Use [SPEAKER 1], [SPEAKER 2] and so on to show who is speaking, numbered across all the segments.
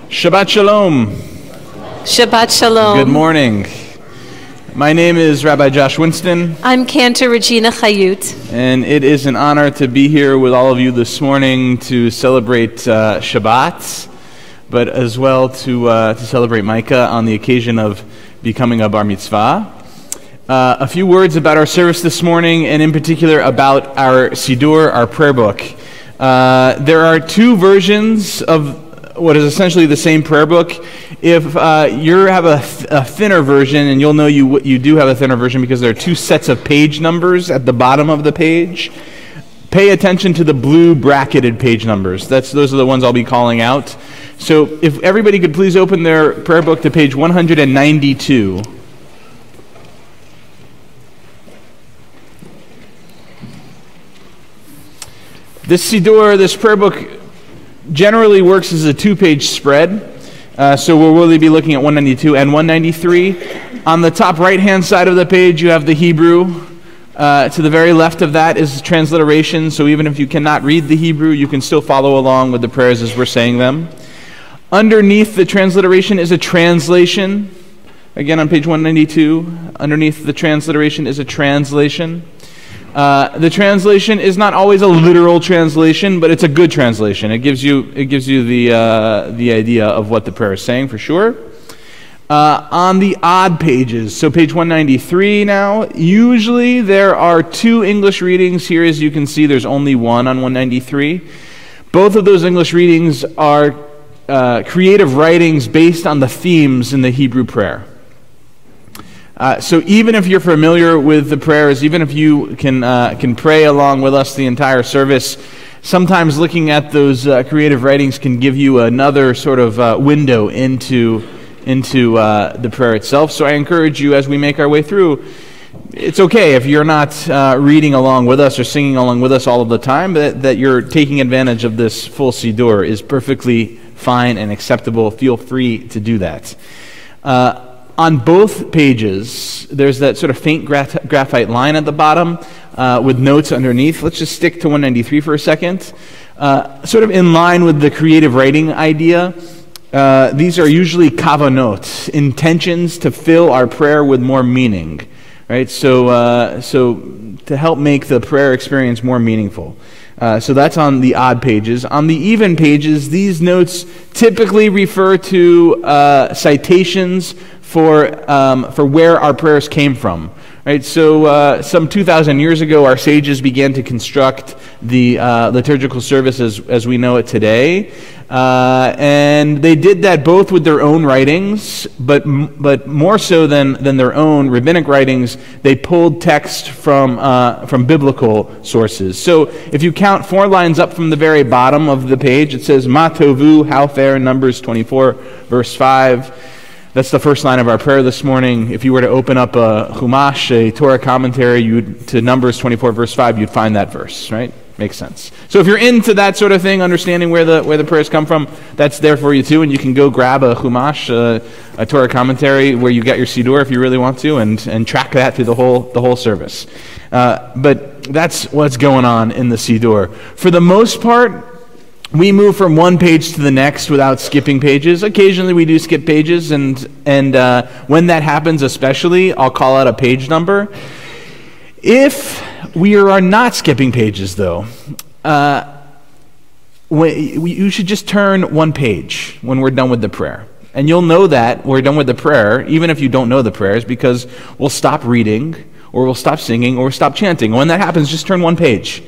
[SPEAKER 1] Shabbat Shalom.
[SPEAKER 2] Shabbat Shalom.
[SPEAKER 1] Good morning. My name is Rabbi Josh Winston.
[SPEAKER 2] I'm Cantor Regina Chayut.
[SPEAKER 1] And it is an honor to be here with all of you this morning to celebrate Shabbat, but as well to celebrate Micah on the occasion of becoming a bar mitzvah. A few words about our service this morning, and in particular about our Siddur, our prayer book. There are two versions of what is essentially the same prayer book. If you have a thinner version, and you'll know you do have a thinner version because there are two sets of page numbers at the bottom of the page. Pay attention to the blue bracketed page numbers. Those are the ones I'll be calling out. So if everybody could please open their prayer book to page 192. This Siddur, this prayer book, generally works as a two-page spread. So we'll really be looking at 192 and 193. On the top right-hand side of the page, you have the Hebrew. To the very left of that is transliteration. So even if you cannot read the Hebrew, you can still follow along with the prayers as we're saying them. Underneath the transliteration is a translation. Again, on page 192, underneath the transliteration is a translation. The translation is not always a literal translation, but it's a good translation. It gives you the idea of what the prayer is saying for sure. On the odd pages, so page 193 now, usually there are two English readings. Here, as you can see, there's only one on 193. Both of those English readings are creative writings based on the themes in the Hebrew prayer. So even if you're familiar with the prayers, even if you can pray along with us the entire service, sometimes looking at those creative writings can give you another sort of window into the prayer itself. So I encourage you as we make our way through, it's okay if you're not reading along with us or singing along with us all of the time, that you're taking advantage of this full Siddur is perfectly fine and acceptable. Feel free to do that. On both pages, there's that sort of faint graphite line at the bottom with notes underneath. Let's just stick to 193 for a second. Sort of in line with the creative writing idea, these are usually kavanot, intentions to fill our prayer with more meaning, right? So to help make the prayer experience more meaningful. So that's on the odd pages. On the even pages, these notes typically refer to citations for where our prayers came from. Right? So some 2,000 years ago, our sages began to construct the liturgical service as we know it today. And they did that both with their own writings, but more so than their own rabbinic writings, they pulled text from biblical sources. So if you count 4 lines up from the very bottom of the page, it says, Ma tovu, how fair, Numbers 24, verse 5. That's the first line of our prayer this morning. If you were to open up a Chumash, a Torah commentary, to Numbers 24, verse 5, you'd find that verse, right? Makes sense. So if you're into that sort of thing, understanding where the prayers come from, that's there for you too, and you can go grab a Chumash, a Torah commentary where you got your Siddur if you really want to, and track that through the whole service. But that's what's going on in the Siddur. For the most part, we move from one page to the next without skipping pages. Occasionally we do skip pages, and when that happens especially, I'll call out a page number. If we are not skipping pages, though, you should just turn one page when we're done with the prayer. And you'll know that we're done with the prayer, even if you don't know the prayers, because we'll stop reading, or we'll stop singing, or we'll stop chanting. When that happens, just turn one page,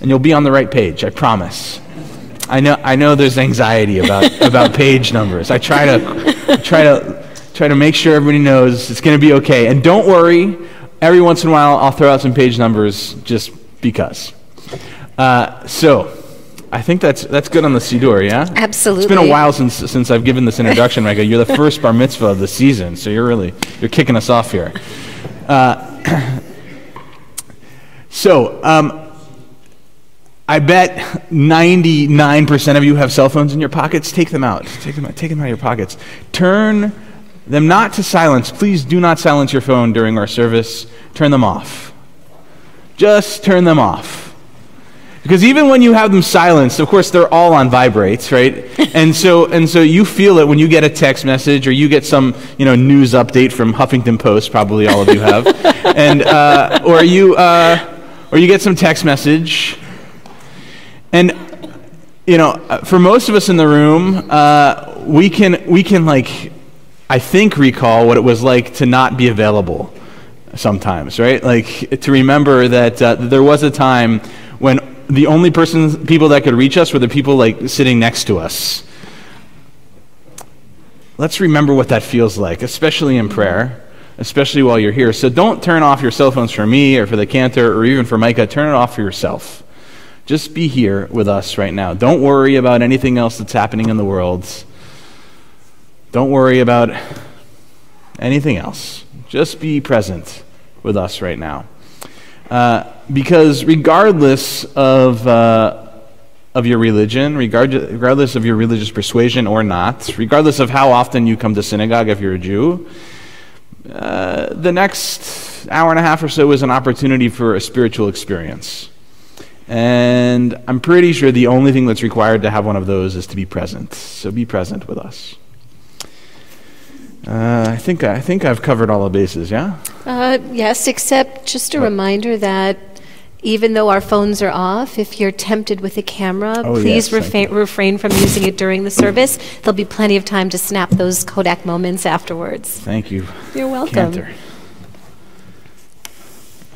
[SPEAKER 1] and you'll be on the right page, I promise. I know there's anxiety about page numbers. I try to make sure everybody knows it's going to be okay. And don't worry, every once in a while I'll throw out some page numbers just because. So I think that's good on the Siddur, yeah?
[SPEAKER 2] Absolutely.
[SPEAKER 1] It's been a while since I've given this introduction, Micah. You're the first bar mitzvah of the season, so you're kicking us off here. I bet 99% of you have cell phones in your pockets. Take them out. Take them out of your pockets. Turn them not to silence. Please do not silence your phone during our service. Turn them off. Just turn them off. Because even when you have them silenced, of course, they're all on vibrates, right? And so you feel it when you get a text message or you get some, news update from Huffington Post. Probably all of you have, and or you get some text message, and for most of us in the room, we can I think recall what it was like to not be available sometimes, right? Like to remember that there was a time when the only people that could reach us were the people sitting next to us. Let's remember what that feels like, especially in prayer, especially while you're here. So don't turn off your cell phones for me or for the cantor or even for Micah. Turn it off for yourself. Just be here with us right now. Don't worry about anything else that's happening in the world. Don't worry about anything else. Just be present with us right now. Because regardless of your religion, regardless of your religious persuasion or not, regardless of how often you come to synagogue if you're a Jew, the next hour and a half or so is an opportunity for a spiritual experience. And I'm pretty sure the only thing that's required to have one of those is to be present. So be present with us. I think I've covered all the bases, yeah?
[SPEAKER 2] Yes, except just a reminder that even though our phones are off, if you're tempted with a camera, please refrain from using it during the service. There'll be plenty of time to snap those Kodak moments afterwards.
[SPEAKER 1] Thank you.
[SPEAKER 2] You're welcome.
[SPEAKER 1] Cantor.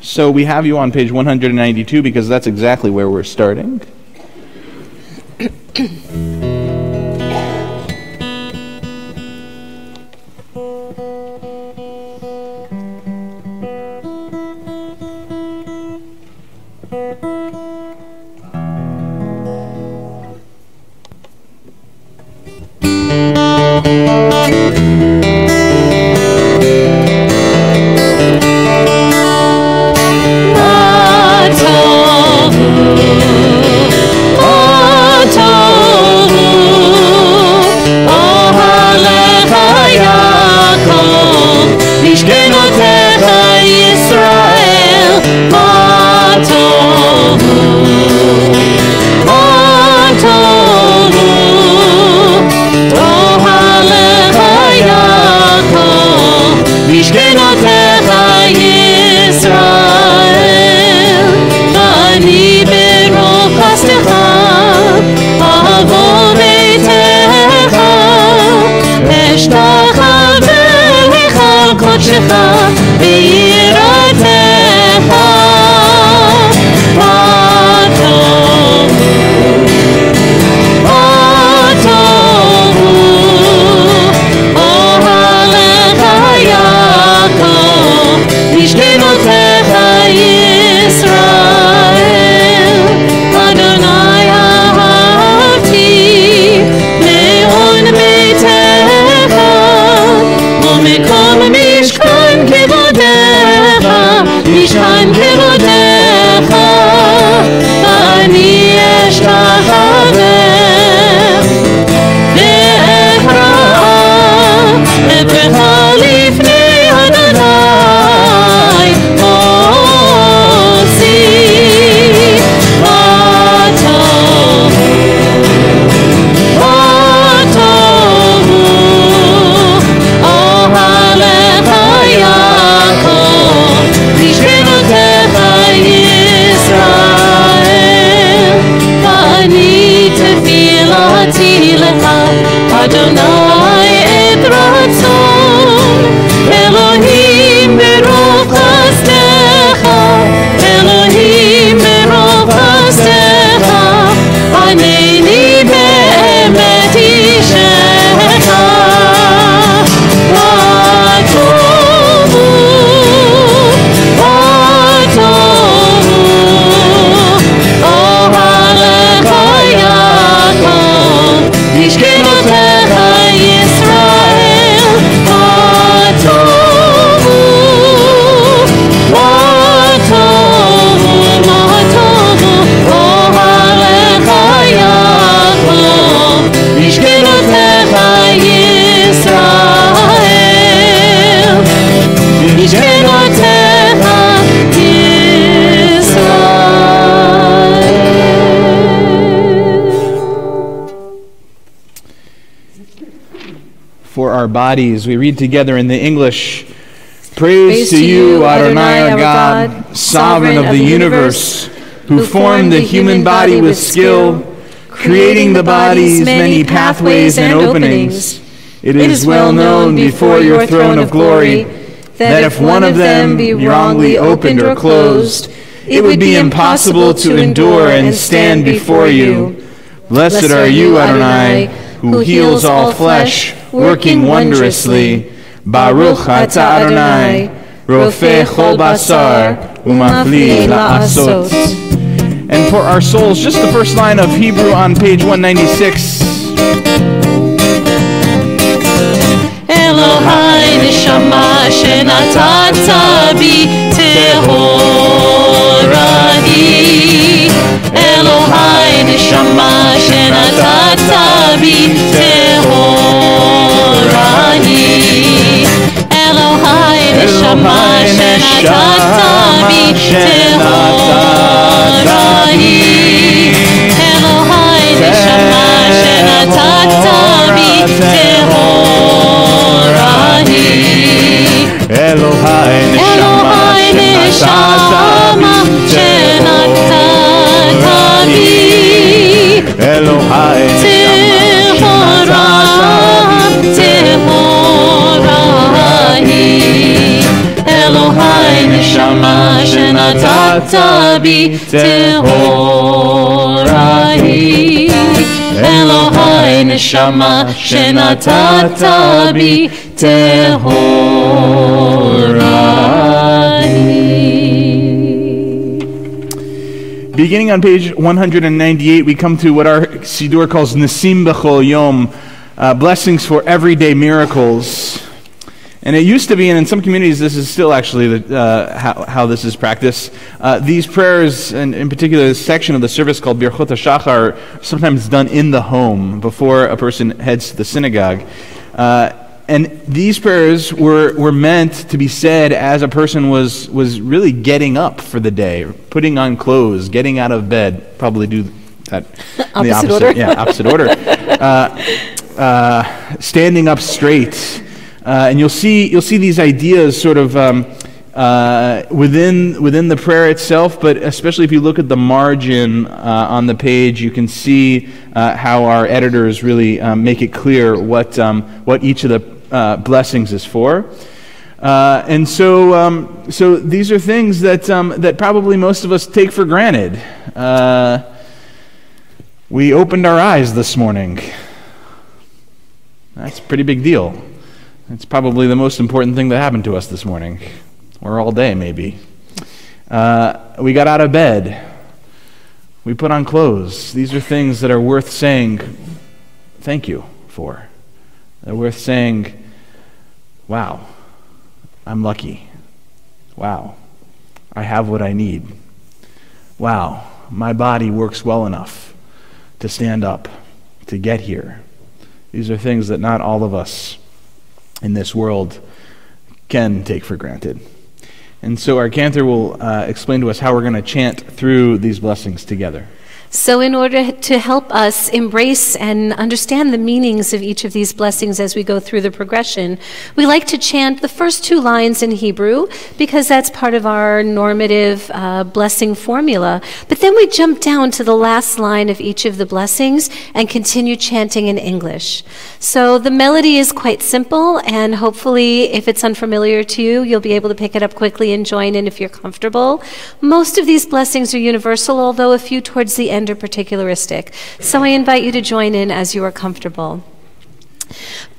[SPEAKER 1] So we have you on page 192 because that's exactly where we're starting.
[SPEAKER 3] Ishkenotecha
[SPEAKER 1] for our bodies. We read together in the English. Praise to you, Adonai, our God, sovereign of the universe, who formed the human body with skill, creating the body's many pathways and openings. It is well known before your throne of glory that if one of them be wrongly opened or closed, it would be impossible to endure and stand before you. Blessed are you, Adonai, who heals all flesh, working wondrously. Baruch atah Adonai, Rofeh chol basar, umafli la'asot. And for our souls, just the first line of Hebrew on page 196.
[SPEAKER 3] Elohai neshama shenatata bi tehorani. Elohai neshama shenatata bi tehorani. Elohai neshama shenatata bi tehorani. Elohai neshama shenatata bi tehorani.
[SPEAKER 1] Elohai neshama shenatata bi Elohai
[SPEAKER 3] tehorani. Elohai neshama shenatata bi tehorani. Elohai neshama shenatata bi tehorani.
[SPEAKER 1] Beginning on page 198, we come to what our Siddur calls Nisim B'chol Yom, blessings for everyday miracles. And it used to be, and in some communities this is still actually how this is practiced, these prayers, and in particular this section of the service called Birchot HaShachar, are sometimes done in the home before a person heads to the synagogue. And these prayers were meant to be said as a person was really getting up for the day, putting on clothes, getting out of bed. Probably do that in the opposite order. Yeah, opposite order. Standing up straight. And you'll see these ideas sort of within the prayer itself, but especially if you look at the margin on the page, you can see how our editors really make it clear what each of the blessings is for. And so these are things that probably most of us take for granted. We opened our eyes this morning. That's a pretty big deal. It's probably the most important thing that happened to us this morning, or all day maybe. We got out of bed. We put on clothes. These are things that are worth saying thank you for. They're worth saying, wow, I'm lucky. Wow, I have what I need. Wow, my body works well enough to stand up, to get here. These are things that not all of us in this world can take for granted. And so our cantor will explain to us how we're going to chant through these blessings together.
[SPEAKER 2] So in order to help us embrace and understand the meanings of each of these blessings as we go through the progression, we like to chant the first two lines in Hebrew because that's part of our normative blessing formula. But then we jump down to the last line of each of the blessings and continue chanting in English. So the melody is quite simple, and hopefully if it's unfamiliar to you, you'll be able to pick it up quickly and join in if you're comfortable. Most of these blessings are universal, although a few towards the end are particularistic. So I invite you to join in as you are comfortable.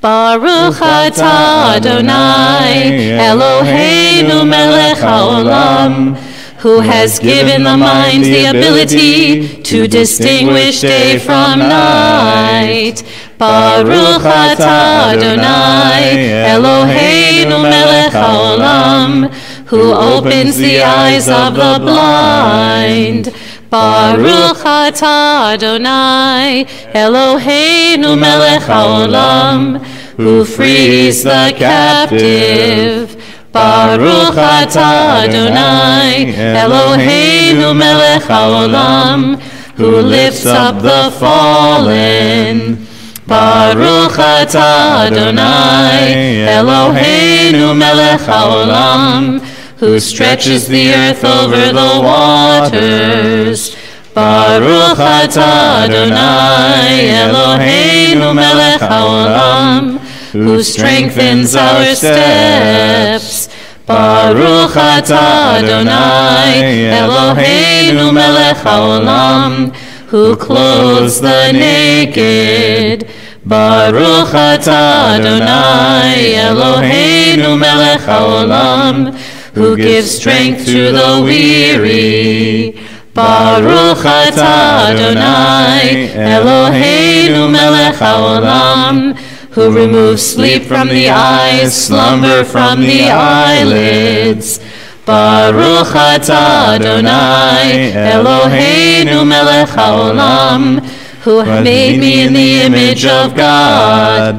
[SPEAKER 3] Baruch atah Adonai, Eloheinu melech haolam, who has given the mind the ability to distinguish day from night. Baruch atah Adonai, Eloheinu melech haolam, who opens the eyes of the blind. Baruch atah Adonai, Eloheinu melech haolam, who frees the captive. Baruch atah Adonai, Eloheinu melech haolam, who lifts up the fallen. Baruch atah Adonai, Eloheinu melech haolam, who stretches the earth over the waters. Baruch atah Adonai, Eloheinu melech haolam, who strengthens our steps. Baruch atah Adonai, Eloheinu melech haolam, who clothes the naked. Baruch atah Adonai, Eloheinu melech haolam, who gives strength to the weary. Baruch atah Adonai, Eloheinu melech haolam, who removes sleep from the eyes, slumber from the eyelids. Baruch atah Adonai, Eloheinu melech haolam, who has made me in the image of God.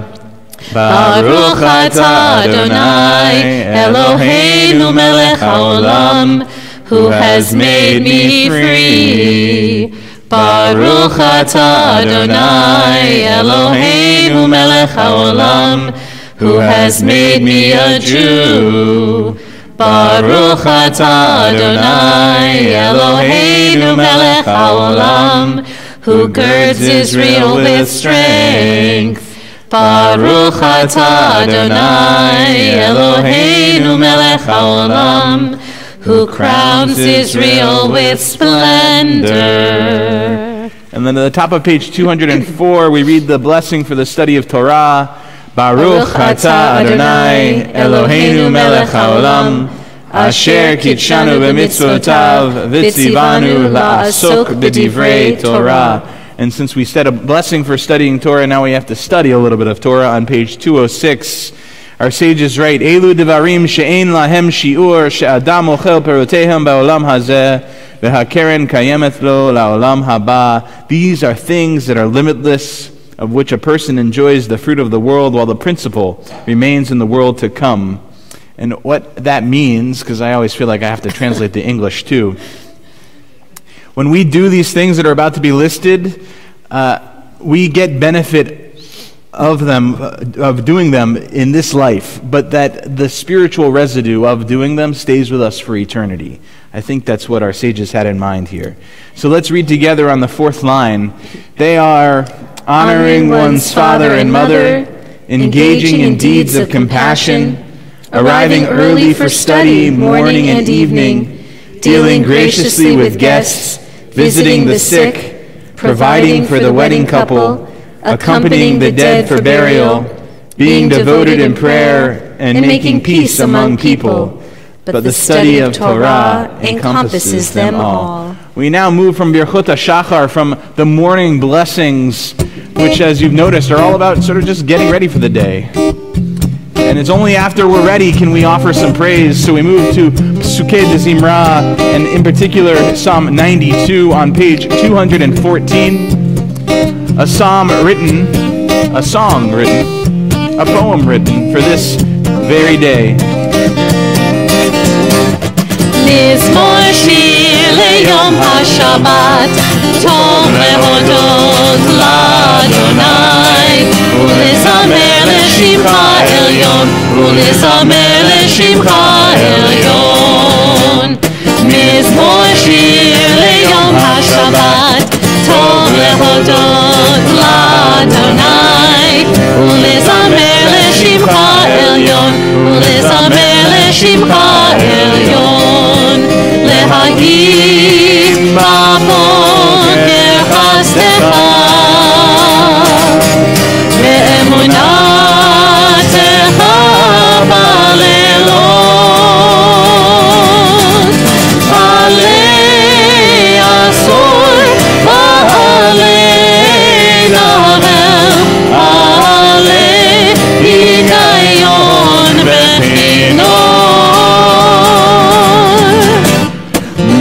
[SPEAKER 3] Baruch atah Adonai, Eloheinu melech haolam, who has made me free. Baruch atah Adonai, Eloheinu melech haolam, who has made me a Jew. Baruch atah Adonai, Eloheinu melech haolam, who girds Israel with strength. Baruch atah Adonai, Eloheinu melech haolam, who crowns Israel with splendor.
[SPEAKER 1] And then at the top of page 204, we read the blessing for the study of Torah. Baruch atah Adonai, Eloheinu melech haolam, asher kitshanu b'mitzvotav, v'tzivanu la'asok b'divrei Torah. And since we said a blessing for studying Torah, now we have to study a little bit of Torah on page 206. Our sages write, Elu devarim she'ein lahem shi'ur, she'adam ochel perotehem ba'olam hazeh, v'hakeren kayemet lo la'olam haba. These are things that are limitless, of which a person enjoys the fruit of the world, while the principle remains in the world to come. And what that means, because I always feel like I have to translate the English too. When we do these things that are about to be listed, we get benefit of them, of doing them in this life, but that the spiritual residue of doing them stays with us for eternity. I think that's what our sages had in mind here. So let's read together on the fourth line. They are honoring one's father and mother, engaging in deeds of compassion, arriving early for study morning and evening, dealing graciously with guests, visiting the sick, providing for the wedding couple, accompanying the dead for burial, being devoted in prayer, and making peace among people. But the study of Torah encompasses them all. We now move from Birchot HaShachar, from the morning blessings, which, as you've noticed, are all about sort of just getting ready for the day. And it's only after we're ready can we offer some praise. So we move to Psukei de Zimra, and in particular Psalm 92 on page 214. A song written, a poem written for this very day.
[SPEAKER 3] Mizmor shir leyom haShabbat, tov lehodot l'Adonai, ulezamer l'shimcha elyon, ulezamer l'shimcha elyon. Mizmor shir leyom haShabbat, tov lehodot l'Adonai, ulezamer l'shimcha elyon, ulezamer l'shimcha elyon. Lehagim b'boker chasdecha, ve'emunatecha b'alelot, alei asor v'alei navel, alei hikayon v'chinor.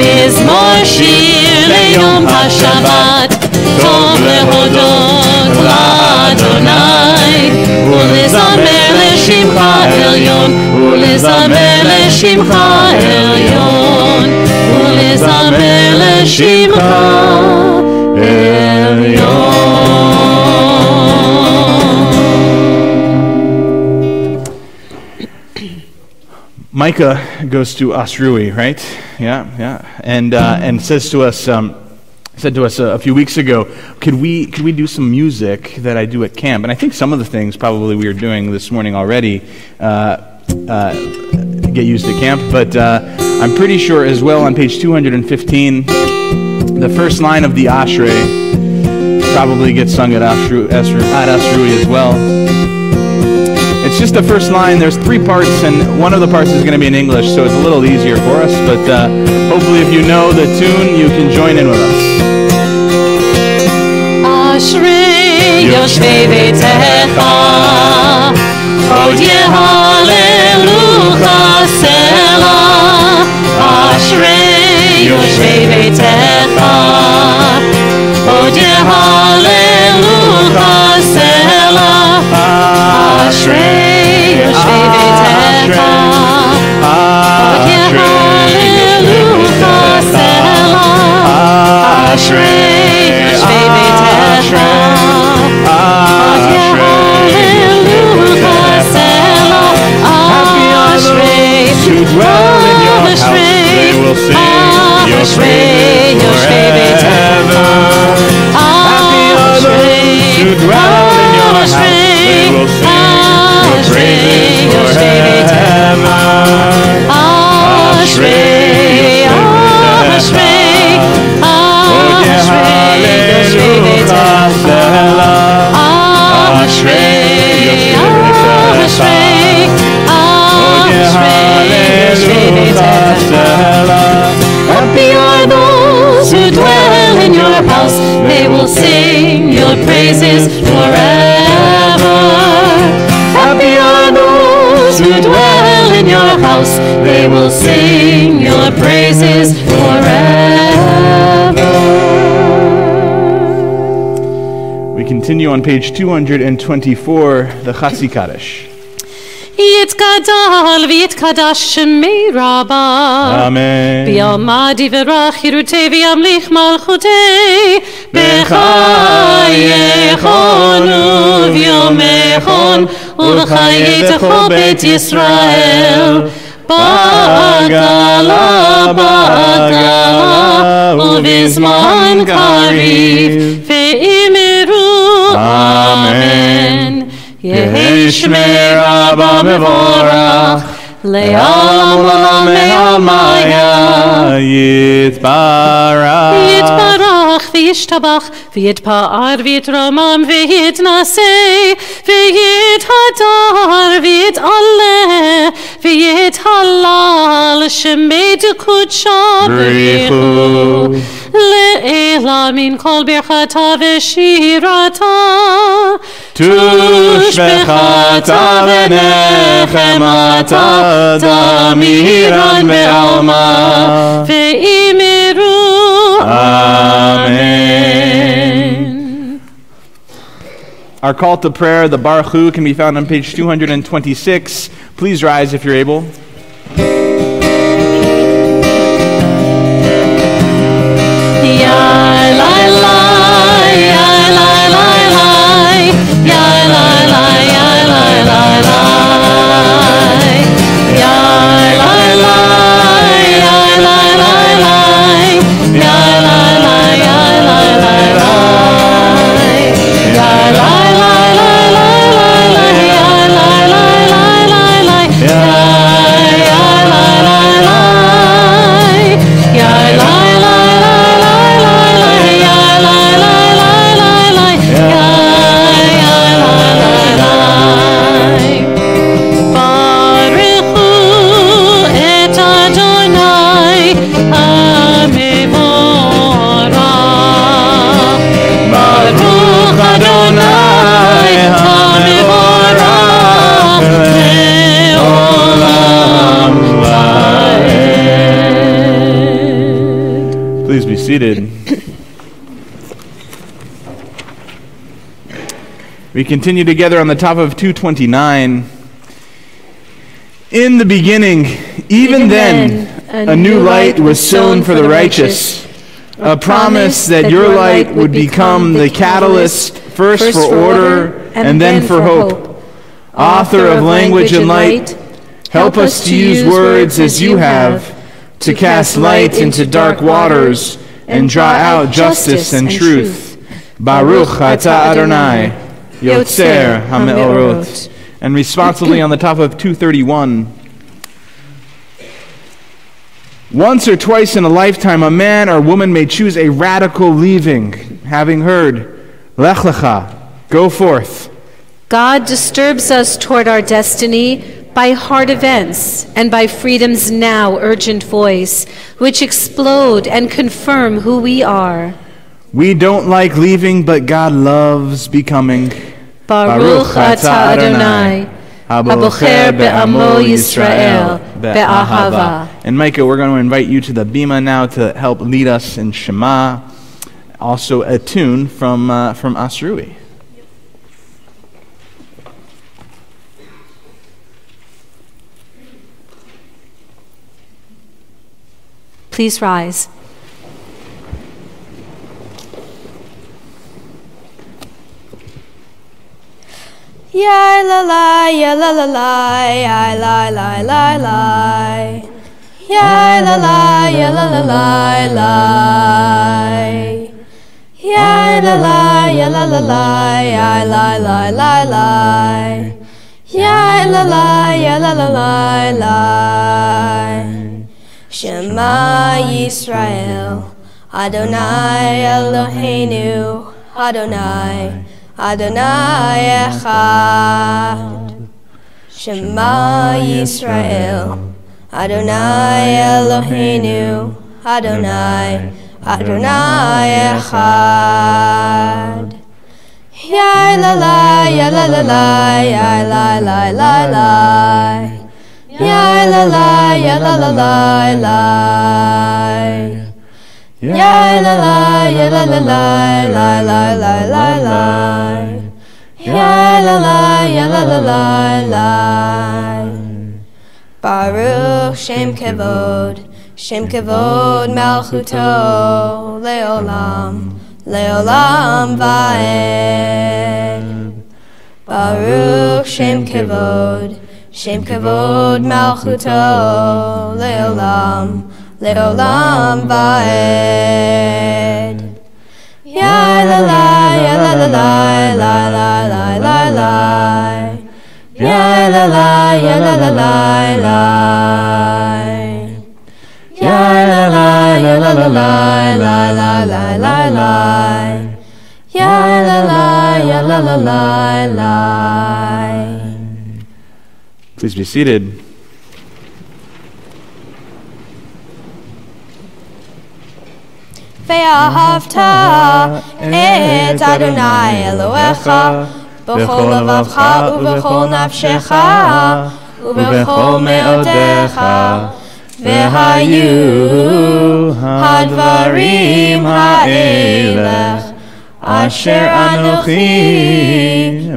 [SPEAKER 3] Mizmor shir leyom haShabbat, tov lehodot l'Adonai, ulezamer l'shimcha elyon, ulezamer l'shimcha elyon, ulezamer l'shimcha elyon.
[SPEAKER 1] Micah goes to Osrui, right? Yeah. And says to us, said to us a few weeks ago, could we do some music that I do at camp? And I think some of the things probably we are doing this morning already get used at camp, but I'm pretty sure as well on page 215, the first line of the Ashrei probably gets sung at Asrui as well. It's just the first line. There's 3 parts, and one of the parts is going to be in English, so it's a little easier for us, but hopefully if you know the tune, you can join in with us.
[SPEAKER 3] Ashrei yoshvei beitecha, od yehallelucha sela. Ashrei yoshvei beitecha, od yehallelucha sela. Ashrei yoshvei beitecha, od yehallelucha sela. Ashrei yoshvei beitecha, od yehallelucha sela. Ashrei
[SPEAKER 1] who dwell in your house, they will sing your praises forever. Happy are those who dwell in your house, they will sing your praises forever. Ashrei, Ashrei, Hallelujah, Selah. Ashrei, Ashrei, Hallelujah, Selah.
[SPEAKER 3] Happy are those who dwell in your house, they will sing your praises forever. Happy are those who dwell in your house, they will sing your praises forever.
[SPEAKER 1] We continue on page 224, the Chatzi Kaddish.
[SPEAKER 3] Yitkadal v'yitkadash shemei Rabbah.
[SPEAKER 1] Amen.
[SPEAKER 3] B'yalma divrach yirutei v'yamlich malchutei. B'chayechonu v'yomechon u'chayetecho bet Yisrael. Ba'agala, ba'agala, u'vizman kariv ve'imiru. Amen. Yehi Shmei Rabbah mevorach, le'olam olam me'almaya,
[SPEAKER 1] Yitbarach.
[SPEAKER 3] Yitbarach v'yishtabach, v'yitpa'ar v'yitramam v'yitnaseh, v'yithadar v'yit'aleh, v'yithalal shemei d'kudsha b'richu. Le'ela min kol birchata v'shirata,
[SPEAKER 1] Tushbechata v'nechemata, damiran me'alma.
[SPEAKER 3] Ve'imiru.
[SPEAKER 1] Amen. Our call to prayer, the Baruch Hu, can be found on page 226. Please rise if you're able. Please be seated. We continue together on the top of 229. In the beginning, even then, a new light was sown for the righteous, a promise that your light would become the catalyst, first for order and then for hope. Author of language and light, Help us to use words as you have, to cast light into dark waters and draw out justice and truth. Baruch atah Adonai, Yotzer HaMe'orot. And responsibly on the top of 231. Once or twice in a lifetime, a man or woman may choose a radical leaving, having heard, Lech Lecha, go forth.
[SPEAKER 2] God disturbs us toward our destiny by hard events and by freedom's now urgent voice, which explode and confirm who we are.
[SPEAKER 1] We don't like leaving, but God loves becoming.
[SPEAKER 2] Baruch atah Adonai, habocher be'amo Yisrael be'ahava.
[SPEAKER 1] And Micah, we're going to invite you to the bima now to help lead us in Shema. Also a tune from Asrui.
[SPEAKER 2] Please rise.
[SPEAKER 3] Ya la la, ya la la la, ya la la la la. Ya la la, ya la la la la. Ya la la, ya la la la, ya la la la la. Ya la la, ya la la la la. Shema Yisrael, Adonai Eloheinu, Adonai, Adonai Echad. Shema Yisrael, Adonai Eloheinu, Adonai, Adonai Echad. Ya la la, ya la la la, ya la la la la. Ya la la, ya la la la la. Ya la la, ya la la la la la la la la. Ya la la, ya la la la la. Baruch Shem Kevod Malchuto Leolam, Leolam Vaed. Baruch Shem Kevod Malchuto Leolam, Leolam Vaed. Ya la la, ya la la la la la la la la. Ya la la, ya la la la la. Ya la la, ya la la la la la la la la. Ya la la, ya la la la la.
[SPEAKER 1] Please be seated.
[SPEAKER 3] Ve'ahavta et Adonai Elohecha b'chol levavcha u'b'chol nafshecha u'b'chol me'odecha ve'hayu hadvarim ha'elech asher anochi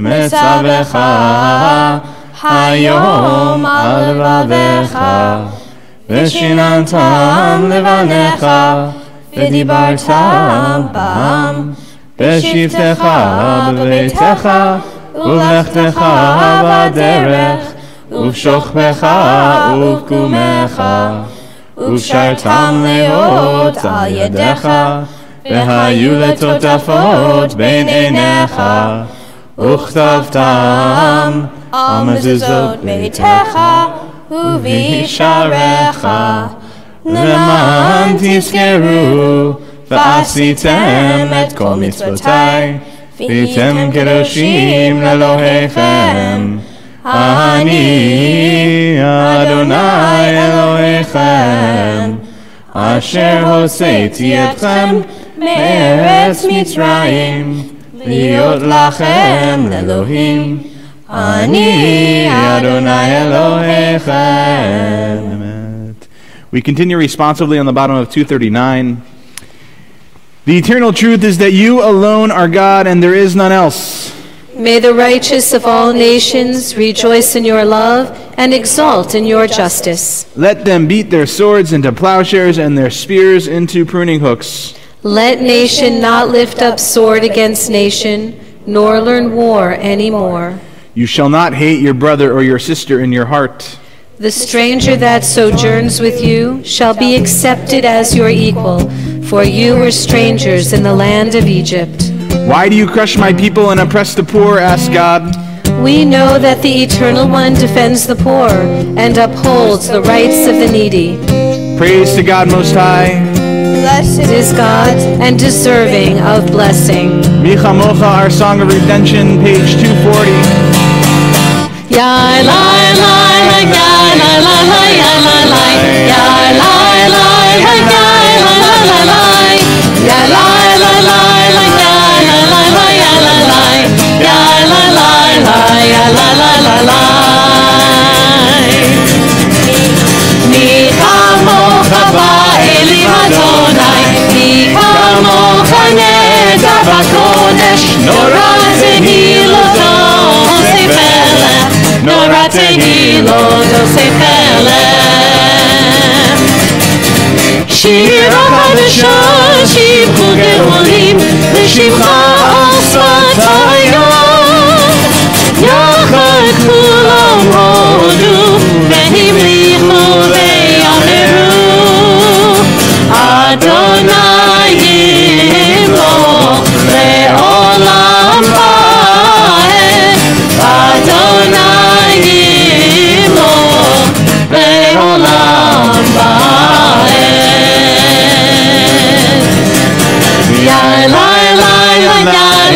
[SPEAKER 3] metzavecha hayom al levavecha v'shinantam levanecha v'dibartam bam בשבתך בביתך ובלכתך בדרך ובשוכבך ובקומך ובשרתם לאות על ידיך והיו לטוטפות בין עיניך וכתבתם על מזוזות ביתך ובשעריך למען תזכרו ועשיתם את כל מצוותיי, והייתם קדושים לאלוהיכם. אני אדוני אלוהיכם, אשר הוצאתי אתכם מארץ מצרים, להיות לכם לאלוהים. אני אדוני אלוהיכם.
[SPEAKER 1] We continue responsively on the bottom of 239. The eternal truth is that you alone are God and there is none else.
[SPEAKER 2] May the righteous of all nations rejoice in your love and exult in your justice.
[SPEAKER 1] Let them beat their swords into plowshares and their spears into pruning hooks.
[SPEAKER 2] Let nation not lift up sword against nation, nor learn war any more.
[SPEAKER 1] You shall not hate your brother or your sister in your heart.
[SPEAKER 2] The stranger that sojourns with you shall be accepted as your equal, for you were strangers in the land of Egypt.
[SPEAKER 1] Why do you crush my people and oppress the poor? Asked God.
[SPEAKER 2] We know that the Eternal One defends the poor and upholds the rights of the needy.
[SPEAKER 1] Praise to God Most High.
[SPEAKER 2] Blessed is God and deserving of blessing.
[SPEAKER 1] Micha Mocha, our Song of Redemption, page 240.
[SPEAKER 3] Ya la la la ya la la la ya la la ya la la la ya la la la ya la la la ya la la la ya la la ya la la la ya la la la la Mi kamocha ba'elim Adonai Mi kamocha neda b'kodesh Nora tehilot Osefele Nora tehilot Osefele Shira hadasha shivchu geolim L'shivcha asvatayom Yachad kulam hodu Vehimlichu Adonai yimloch le'olam va'ed Adonai yimloch le'olam va'ed Ya la la la ya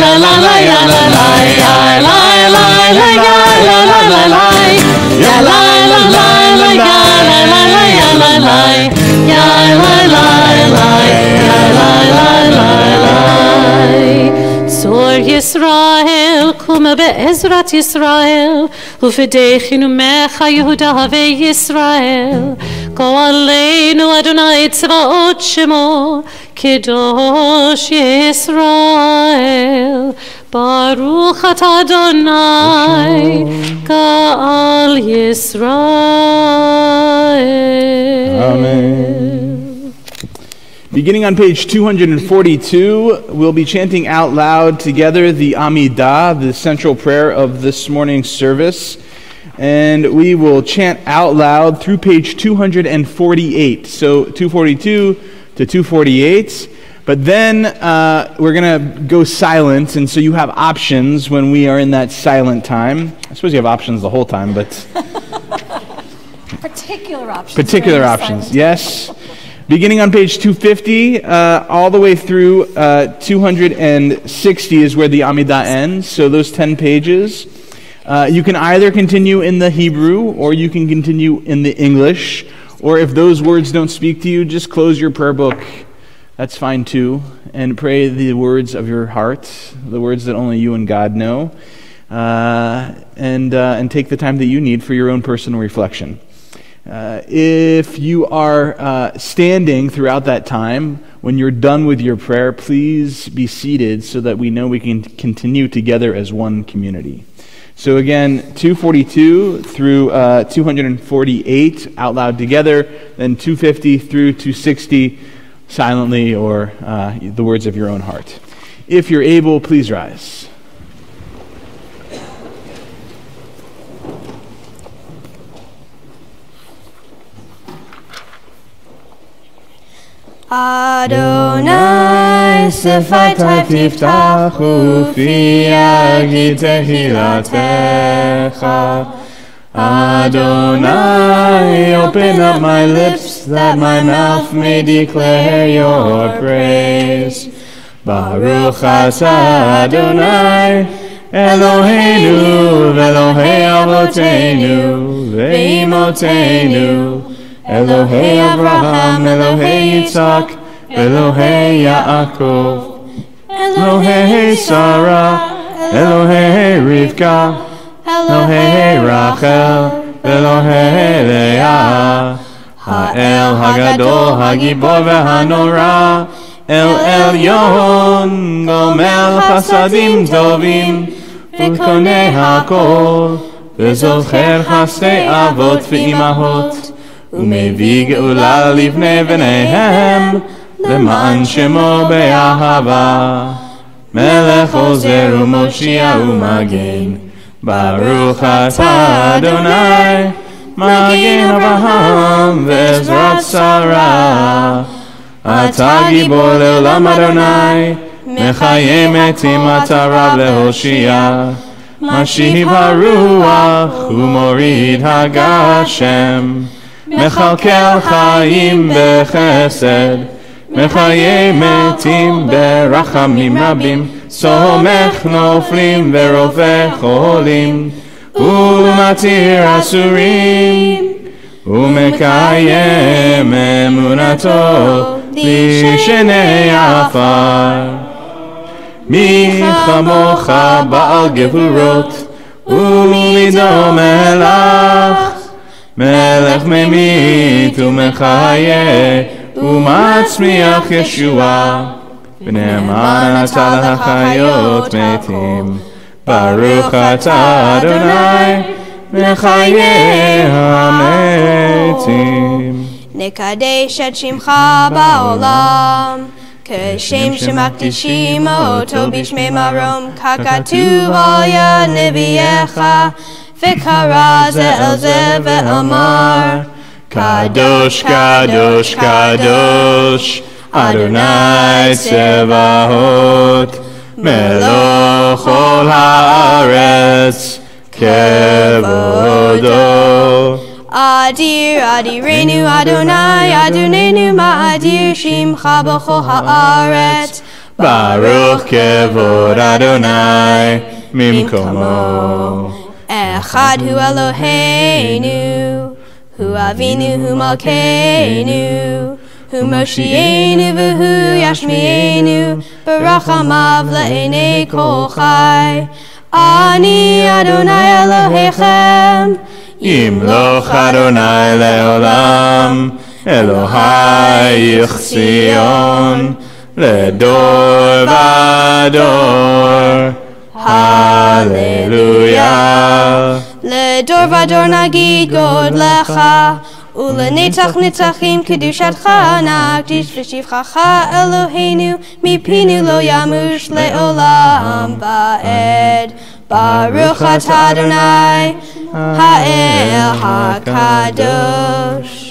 [SPEAKER 3] la la la ya la la ya la la la ya la la la la ya la la la la ya la la la ya la la ya la la Zor Yisrael, kuma be'ezrat Yisrael, ufedechinu mecha Yehuda have Yisrael, go aleinu Adonai tzvaot shemo, kedosh Yisrael, baruch at Adonai, ka'al Yisrael.
[SPEAKER 1] Amen. Beginning on page 242, we'll be chanting out loud together the Amidah, the central prayer of this morning's service. And we will chant out loud through page 248. So 242 to 248. But then we're going to go silent, and so you have options when we are in that silent time. I suppose you have options the whole time, but...
[SPEAKER 2] Particular options.
[SPEAKER 1] Particular options, yes. Beginning on page 250, all the way through 260 is where the Amidah ends, so those 10 pages. You can either continue in the Hebrew, or you can continue in the English, or if those words don't speak to you, just close your prayer book. That's fine too, and pray the words of your heart, the words that only you and God know, and take the time that you need for your own personal reflection. If you are standing throughout that time, when you're done with your prayer, please be seated so that we know we can continue together as one community. So again, 242 through 248 out loud together, then 250 through 260 silently, or the words of your own heart. If you're able, please rise.
[SPEAKER 3] Adonai sefaitai tiftachu fi yagid tehilatecha Adonai, open up my lips that my mouth may declare your praise. Baruch atah Adonai Eloheinu v'Elohei avoteinu ve'imotenu Elohei Abraham, Elohei Yitzhak, Elohei Yaakov, Elohei Sarah, Elohei Rivka, Elohei Rachel, Elohei Leah, Ha'el Hagadol, Hagibor v'Hanora, El Elyon, Gomel Chasadim Tovim, V'konei HaKol, V'zocher Chasdei Avot v'Imahot, ומביא גאולה לבני בניהם למען שמו באהבה מלך עוזר ומושיע ומגן ברוך אתה אדוני
[SPEAKER 1] Magen Avraham ve'ezrat Sarah. אתה גיבור לעולם אדוני, מחיה מתים אתה רב להושיע. משיב הרוח ומוריד הגשם, מכלכל חיים בחסד, מחיה מתים ברחמים רבים, סומך נופלים ורופא חולים, ומתיר אסורים, ומקיים אמונתו לישני עפר. מי כמוך בעל גבורות ומידו מלך, מלך ממית ומחיה ומצמיח ישועה, ונאמן אתה לחיות מתים. ברוך אתה אדוני מחיה המתים.
[SPEAKER 4] נקדש את שמך בעולם, כשם שמקדישים אותו בשמי מרום, ככתוב על יד נביאך, וקרא זה אל זה ואמר, קדוש קדוש קדוש אדוני צבאות, מלוך כל הארץ כבודו. אדיר אדירנו אדוני אדוננו מאדיר שמך בכל הארץ,
[SPEAKER 1] ברוך כבוד אדוני ממקומו.
[SPEAKER 4] אחד הוא אלוהינו, הוא אבינו, הוא מלכנו, הוא מושיענו והוא ישמיענו, ברחמיו לעיני כל חי. אני אדוני אלוהיכם,
[SPEAKER 1] ימלוך אדוני לעולם, אלוהי ציון, לדור ודור. הללויה.
[SPEAKER 4] לדור ודור נגיד גודלך, ולנצח נצחים קדושתך נקדיש ושבחך אלוהינו, מפינו לא ימוש לעולם ועד. ברוך אתה אדוני האל הקדוש.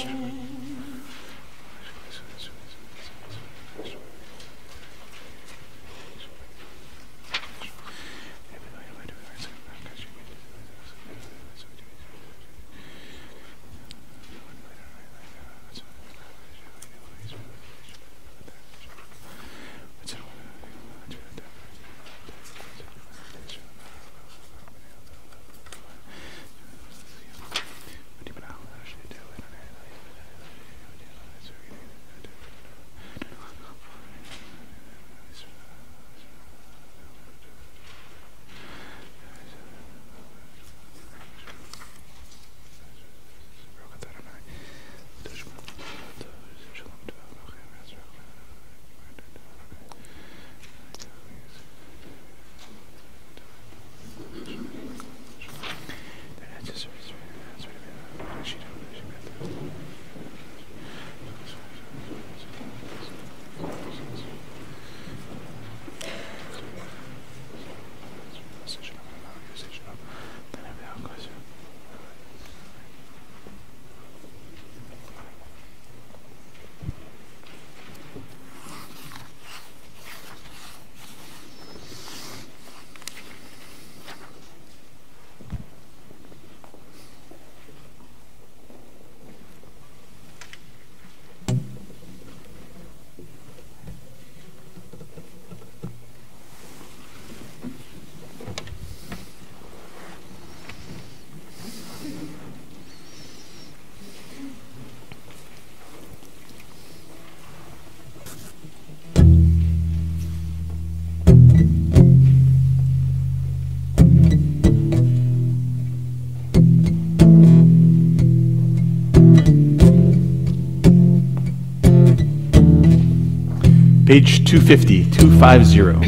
[SPEAKER 1] Page 250, 250.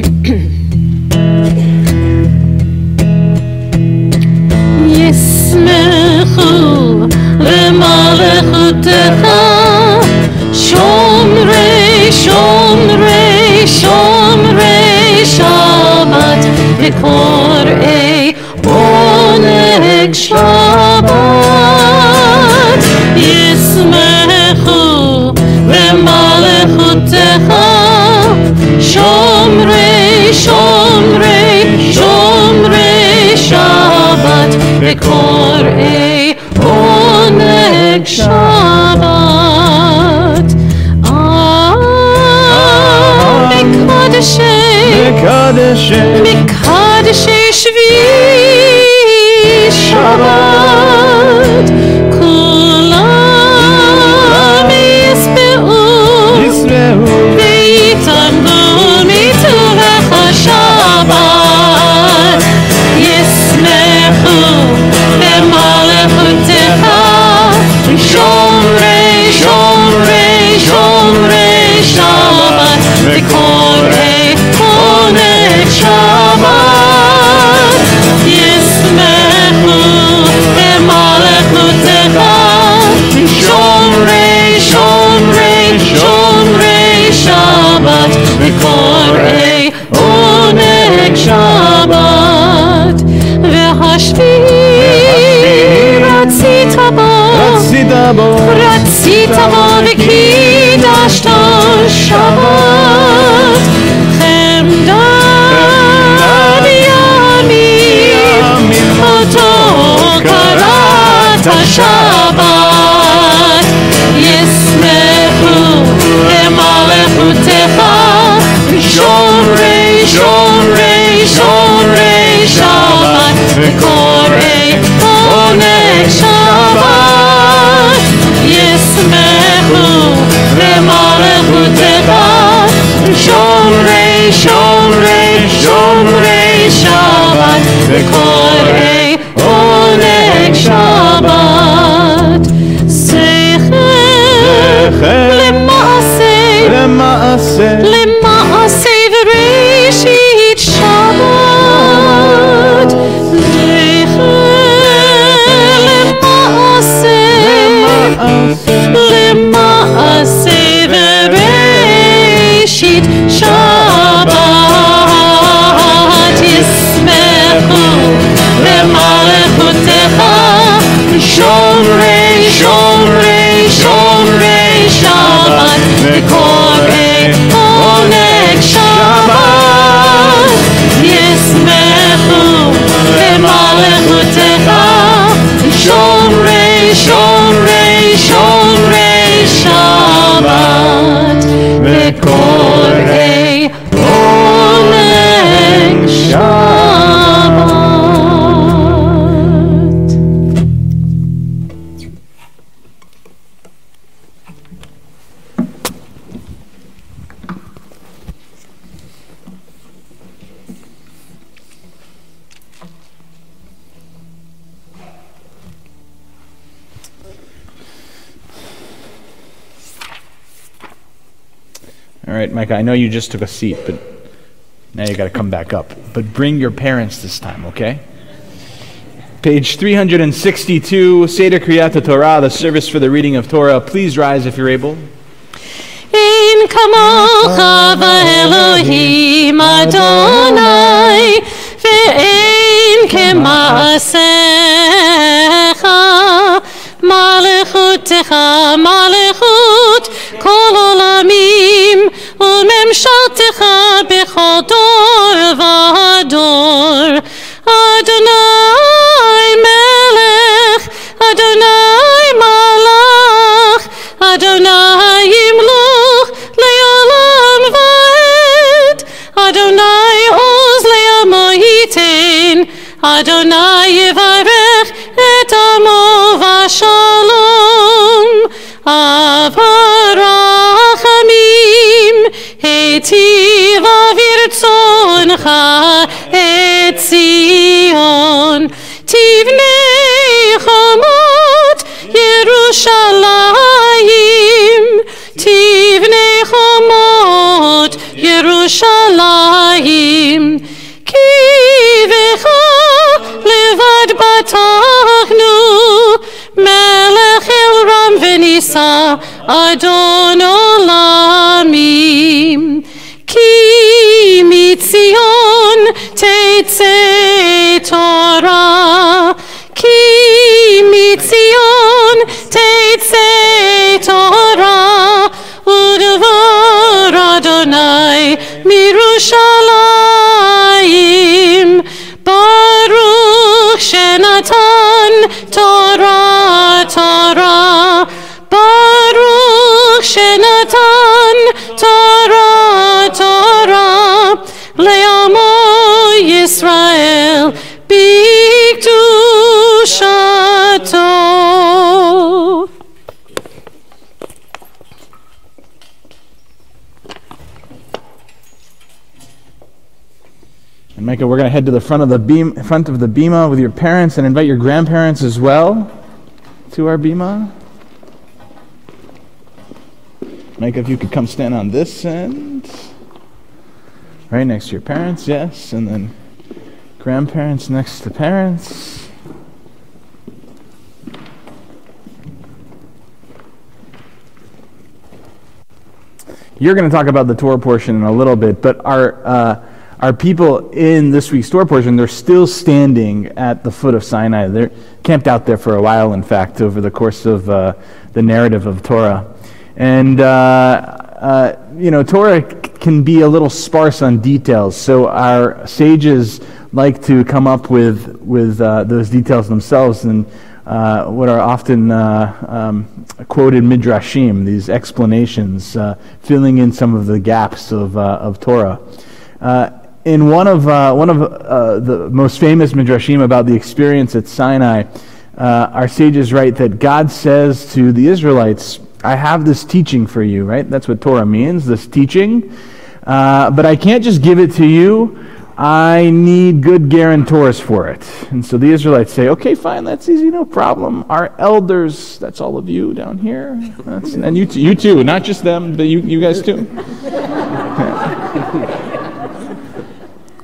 [SPEAKER 3] ישמחו במלכותך שומרי שומרי שומרי שבת וקוראי עונג שבת. Korei Oneg Shabbat. Mikadeshei Shvi Shabbat. Kulam Yisbe'u V'yitamdu mituvecha Shabbat. Yismechu b'malechutecha Shomrei Shomrei Shomrei Shabbat. V'korei Oneg Shabbat. Yismechu b'malechutecha Shomrei Shomrei Shomrei Shabbat. V'korei Oneg Shabbat. V'hashvi ratzita bo v'kidashta Shabbat. Chemdad yamim oto karata Shabbat. Yismechu b'malechutecha Shomrei Shomrei Shomrei Shabbat. V'korei Oneg Shabbat. Yismechu b'malechutecha Shomrei Shomrei Shomrei Shabbat. V'korei Oneg Shabbat. Seichel Lema'aseh v'reshit Shabbat. Lema'aseh v'reshit Shabbat. Yismechu b'malechutecha Shomrei Shomrei Shomrei Shabbat. V'korei Oneg Shabbat. Yismechu b'malechutecha Shomrei Shomrei Shomrei Shabbat. V'korei Oneg Shabbat.
[SPEAKER 1] All right, Micah, I know you just took a seat, but now you got to come back up. But bring your parents this time, okay? Page 362, Seder Kriyat Torah, the service for the reading of Torah. Please rise if you're able.
[SPEAKER 3] Ein kamocha v'Elohim Adonai, ve'ein kema'asecha. Malechutecha malechut kol olamim, u'memshaltecha b'chol dor v'dor. Adonai melech, Adonai malach, Adonai yimloch le'olam va'ed. Adonai oz le'amo yitein, Adonai yivarech et amo v'shalom. Avarachamim hetiv avirtzoncha et Zion. Tivnei chomot Yerushalayim, Tivnei chomot Yerushalayim. Ki vecha levad batachnu, Melech el Ram v'nisa Adon olamim. Ki mitzion tetzei Torah, Ki mitzion tetzei Torah, Udvar Adonai mirushalayim. Baruch shenatan Torah, Torah. Baruch Shenatan Torah, Torah. Le'amo Yisrael B'kedushato.
[SPEAKER 1] And Micah, we're going to head to the front of the bima with your parents and invite your grandparents as well to our bima. Micah, if you could come stand on this end, right next to your parents, yes, and then grandparents next to parents. You're going to talk about the Torah portion in a little bit, but our people in this week's Torah portion, they're still standing at the foot of Sinai. They're camped out there for a while, in fact, over the course of the narrative of Torah. And, Torah can be a little sparse on details, so our sages like to come up with those details themselves and what are often quoted midrashim, these explanations, filling in some of the gaps of Torah. In one of the most famous midrashim about the experience at Sinai, our sages write that God says to the Israelites, I have this teaching for you, right? That's what Torah means, this teaching. But I can't just give it to you. I need good guarantors for it. And so the Israelites say, okay, fine, that's easy, no problem. Our elders, that's all of you down here. And you too, not just them, but you guys too.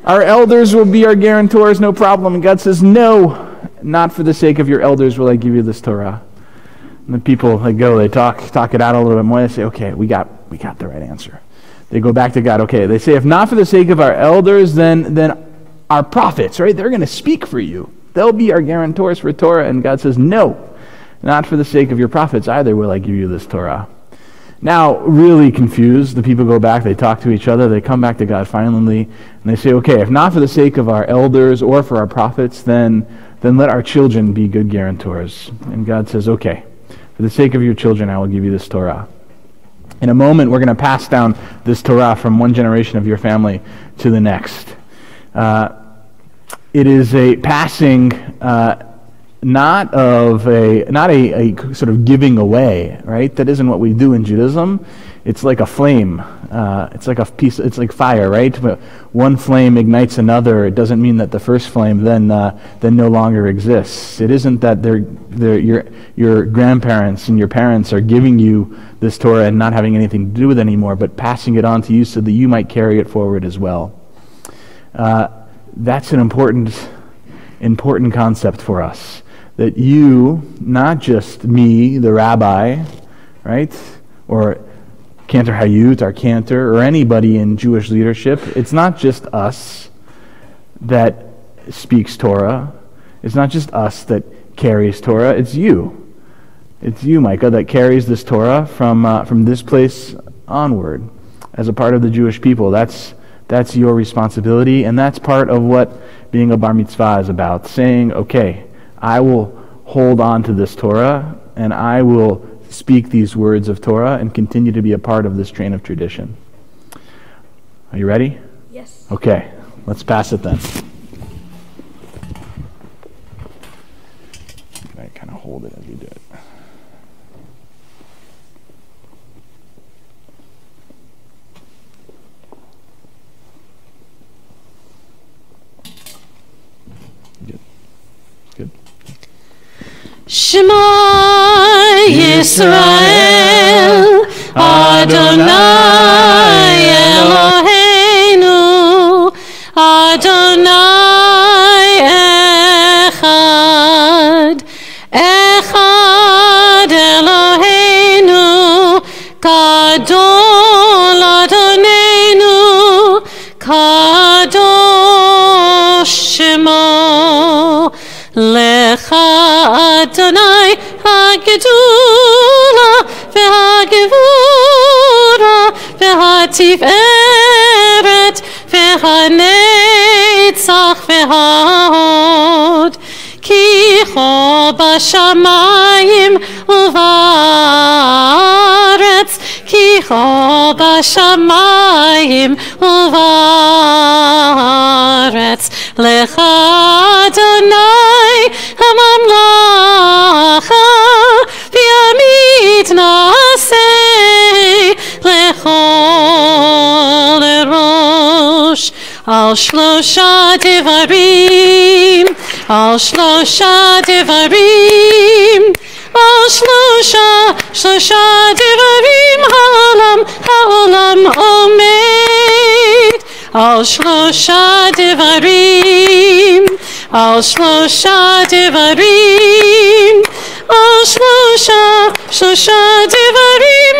[SPEAKER 1] Our elders will be our guarantors, no problem. And God says, no, not for the sake of your elders will I give you this Torah. And the people, they talk it out a little bit more. They say, okay, we got the right answer. They go back to God. Okay, they say, if not for the sake of our elders, then our prophets, right? They're going to speak for you. They'll be our guarantors for Torah. And God says, no, not for the sake of your prophets either will I give you this Torah. Now, really confused, the people go back, they talk to each other, they come back to God finally, and they say, okay, if not for the sake of our elders or for our prophets, then let our children be good guarantors. And God says, okay, for the sake of your children, I will give you this Torah. In a moment, we're going to pass down this Torah from one generation of your family to the next. It is a passing, not a sort of giving away, right? That isn't what we do in Judaism. It's like a flame. It's like a piece. It's like fire, right? But one flame ignites another. It doesn't mean that the first flame then no longer exists. It isn't that your grandparents and your parents are giving you this Torah and not having anything to do with it anymore, but passing it on to you so that you might carry it forward as well. That's an important concept for us. That you, not just me, the rabbi, right, or Cantor Hayut, our cantor, or anybody in Jewish leadership, it's not just us that speaks Torah. It's not just us that carries Torah. It's you. It's you, Micah, that carries this Torah from this place onward as a part of the Jewish people. That's your responsibility, and that's part of what being a bar mitzvah is about. Saying, okay, I will hold on to this Torah, and I will speak these words of Torah and continue to be a part of this train of tradition. Are you ready?
[SPEAKER 4] Yes.
[SPEAKER 1] Okay, let's pass it then. I kind of hold it as we do it. Good.
[SPEAKER 3] Shema Yisrael, Adonai Eloheinu, Adonai Echad, Echad Eloheinu, Gadol Adonenu, Kadosh Shemo. Lecha Adonai hagedula v'hagevura v'hatiferet v'hanetzach v'hahod ki chol chol bashamayim uvaretz, ki chol bashamayim uvaretz, lecha Adonai hamamlacha, v'yamit naseh lechol erosh. Al shlosha devarim, al shlosha devarim, al shlosha devarim, ha'olam omed. Al shlosha devarim, al shlosha devarim, al shlosha devarim,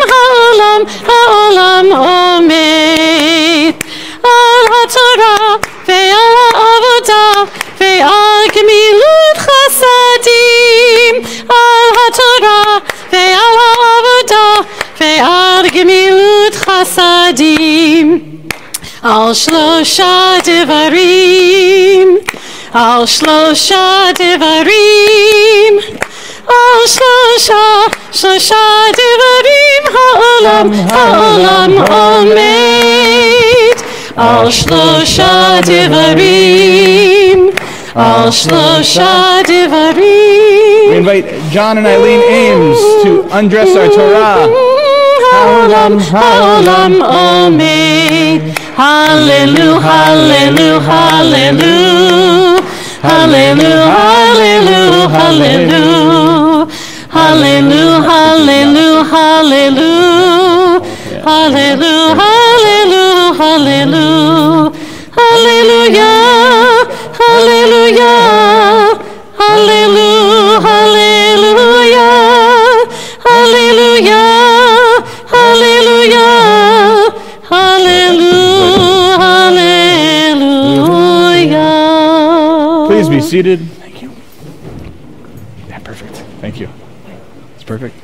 [SPEAKER 3] ha'olam omed. Al haTorah ve'al ha'avodah ve'al gemilut chasadim. Al haTorah ve'al ha'avodah ve'al gemilut chasadim. Al shlosha devarim, al shlosha devarim, al shlosha devarim, ha'olam omed. Al shlosha devarim, al shlosha devarim.
[SPEAKER 1] We invite John and Eileen Ames to undress our Torah.
[SPEAKER 3] Ha'olam omed. Hallelujah, hallelujah, hallelujah. Hallelujah, hallelujah, hallelujah. Hallelujah, hallelujah, hallelujah. Hallelujah, hallelujah, hallelujah. Hallelujah, hallelujah. Hallelujah, hallelujah. Hallelujah, hallelujah. Hallelujah, hallelujah.
[SPEAKER 1] Please be seated. Thank you. Yeah, perfect. Thank you. It's perfect.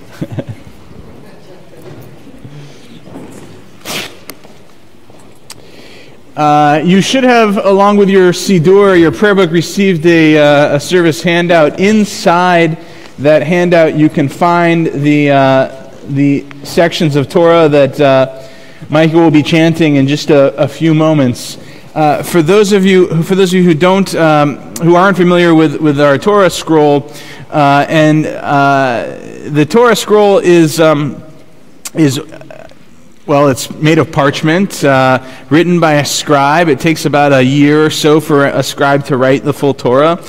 [SPEAKER 1] You should have, along with your Siddur, your prayer book, received a service handout. Inside that handout, you can find the sections of Torah that Micah will be chanting in just a few moments. For those of you who don't, who aren't familiar with our Torah scroll, and the Torah scroll is well, it's made of parchment, written by a scribe. It takes about a year or so for a scribe to write the full Torah.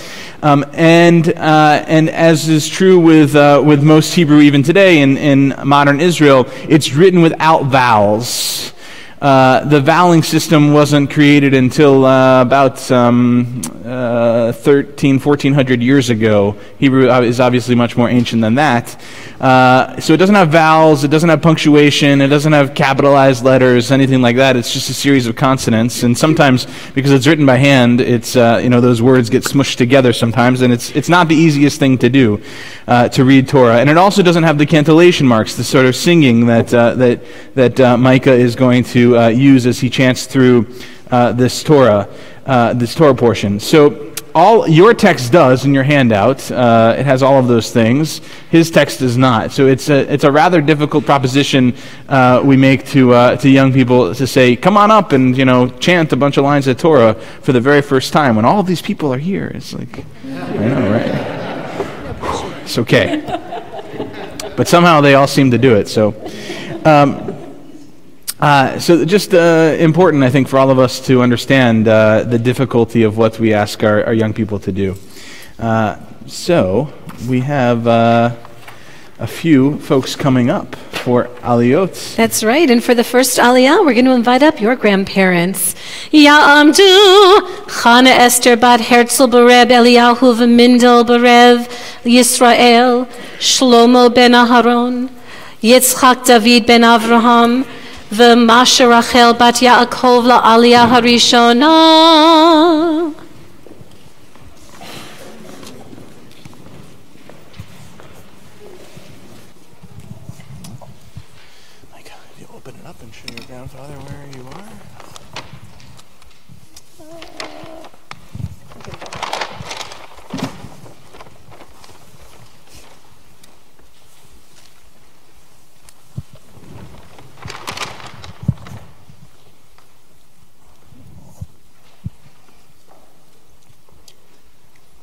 [SPEAKER 1] And as is true with most Hebrew even today in modern Israel, it's written without vowels. The voweling system wasn't created until about 1400 years ago. Hebrew is obviously much more ancient than that. So it doesn't have vowels, it doesn't have punctuation, it doesn't have capitalized letters, anything like that. It's just a series of consonants. And sometimes, because it's written by hand, it's those words get smushed together sometimes, and it's not the easiest thing to do, to read Torah. And it also doesn't have the cantillation marks, the sort of singing that Micah is going to use as he chants through this Torah portion. So all your text does in your handout, it has all of those things. His text does not. So it's a rather difficult proposition we make to young people to say, come on up and chant a bunch of lines of Torah for the very first time when all of these people are here. It's like, I know, right? It's okay, but somehow they all seem to do it. So. So just important, I think, for all of us to understand the difficulty of what we ask our young people to do. So we have a few folks coming up for Aliyot.
[SPEAKER 2] That's right, and for the first Aliyah, we're going to invite up your grandparents. Ya'amdu Chana Esther Bat Herzl Bereb Eliyahu V'Mindel Berev Yisrael Shlomo Ben Aharon Yitzchak David Ben Avraham V'Masha Rachel Bat Yaakov LaAliyah Harishona.
[SPEAKER 1] Micah, if you open it up and show your grandfather where you are.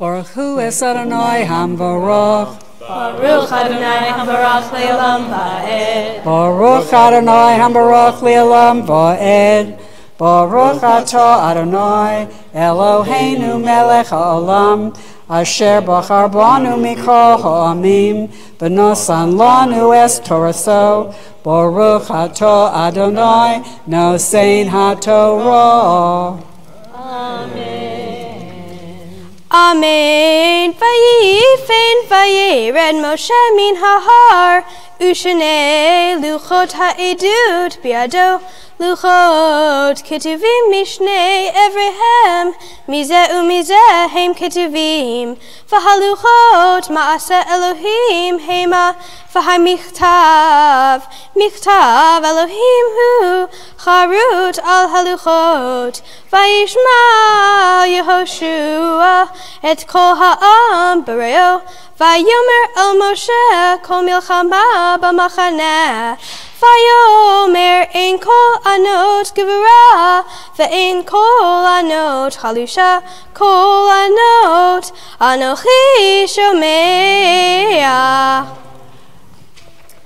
[SPEAKER 5] Baruch Hu es Adonai Hamvarach.
[SPEAKER 4] Baruch Adonai Hamvarach Le'olam Va'ed.
[SPEAKER 5] Baruch Adonai Hamvarach Le'olam Va'ed. Baruch Atah Adonai Eloheinu Melech HaOlam Asher Bachar Banu Mikol Ha'amim V'nosan Lanu Es Toraso Baruch Atah Adonai Nosein HaTorah.
[SPEAKER 4] Amen. Vayifen vayered Moshe min hahar Ushane luchot ha'edut biado Luchot ketuvim mishnei evrehem Mizeh umizeh heim ketuvim Vahaluchot ma'aseh Elohim hema Vahamichtav Michtav Elohim hu Charut al haluchot Vayishma Yehoshua Et kol ha'am bereo Vayomer el Moshe Kol milchama b'machaneh Vayomer ein kol anot gevura Ve'ein kol anot chalusha Kol anot Anochi shomea.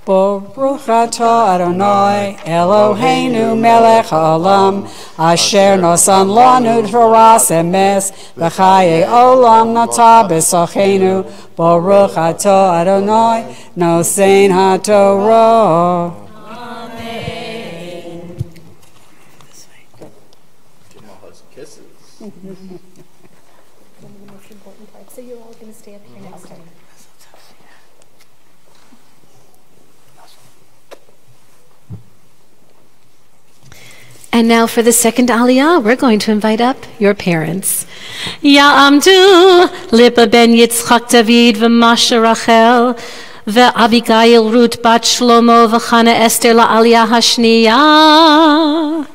[SPEAKER 5] Baruch atah Adonai Eloheinu melech haolam Asher nosan lanu Toras emes V'chaye olam nata b'sachenu Baruch atah Adonai Nosein HaTorah.
[SPEAKER 4] Amen.
[SPEAKER 1] Give them all hugs and kisses.
[SPEAKER 2] One of the most important parts. So you're all going to stay up here next time. And now for the second aliyah, we're going to invite up your parents.
[SPEAKER 3] Ya'amdu Lipa ben Yitzchak David v'Masha Rachel v'Abigail Ruth bat Shlomo v'Chana Esther la'aliyah hashniya.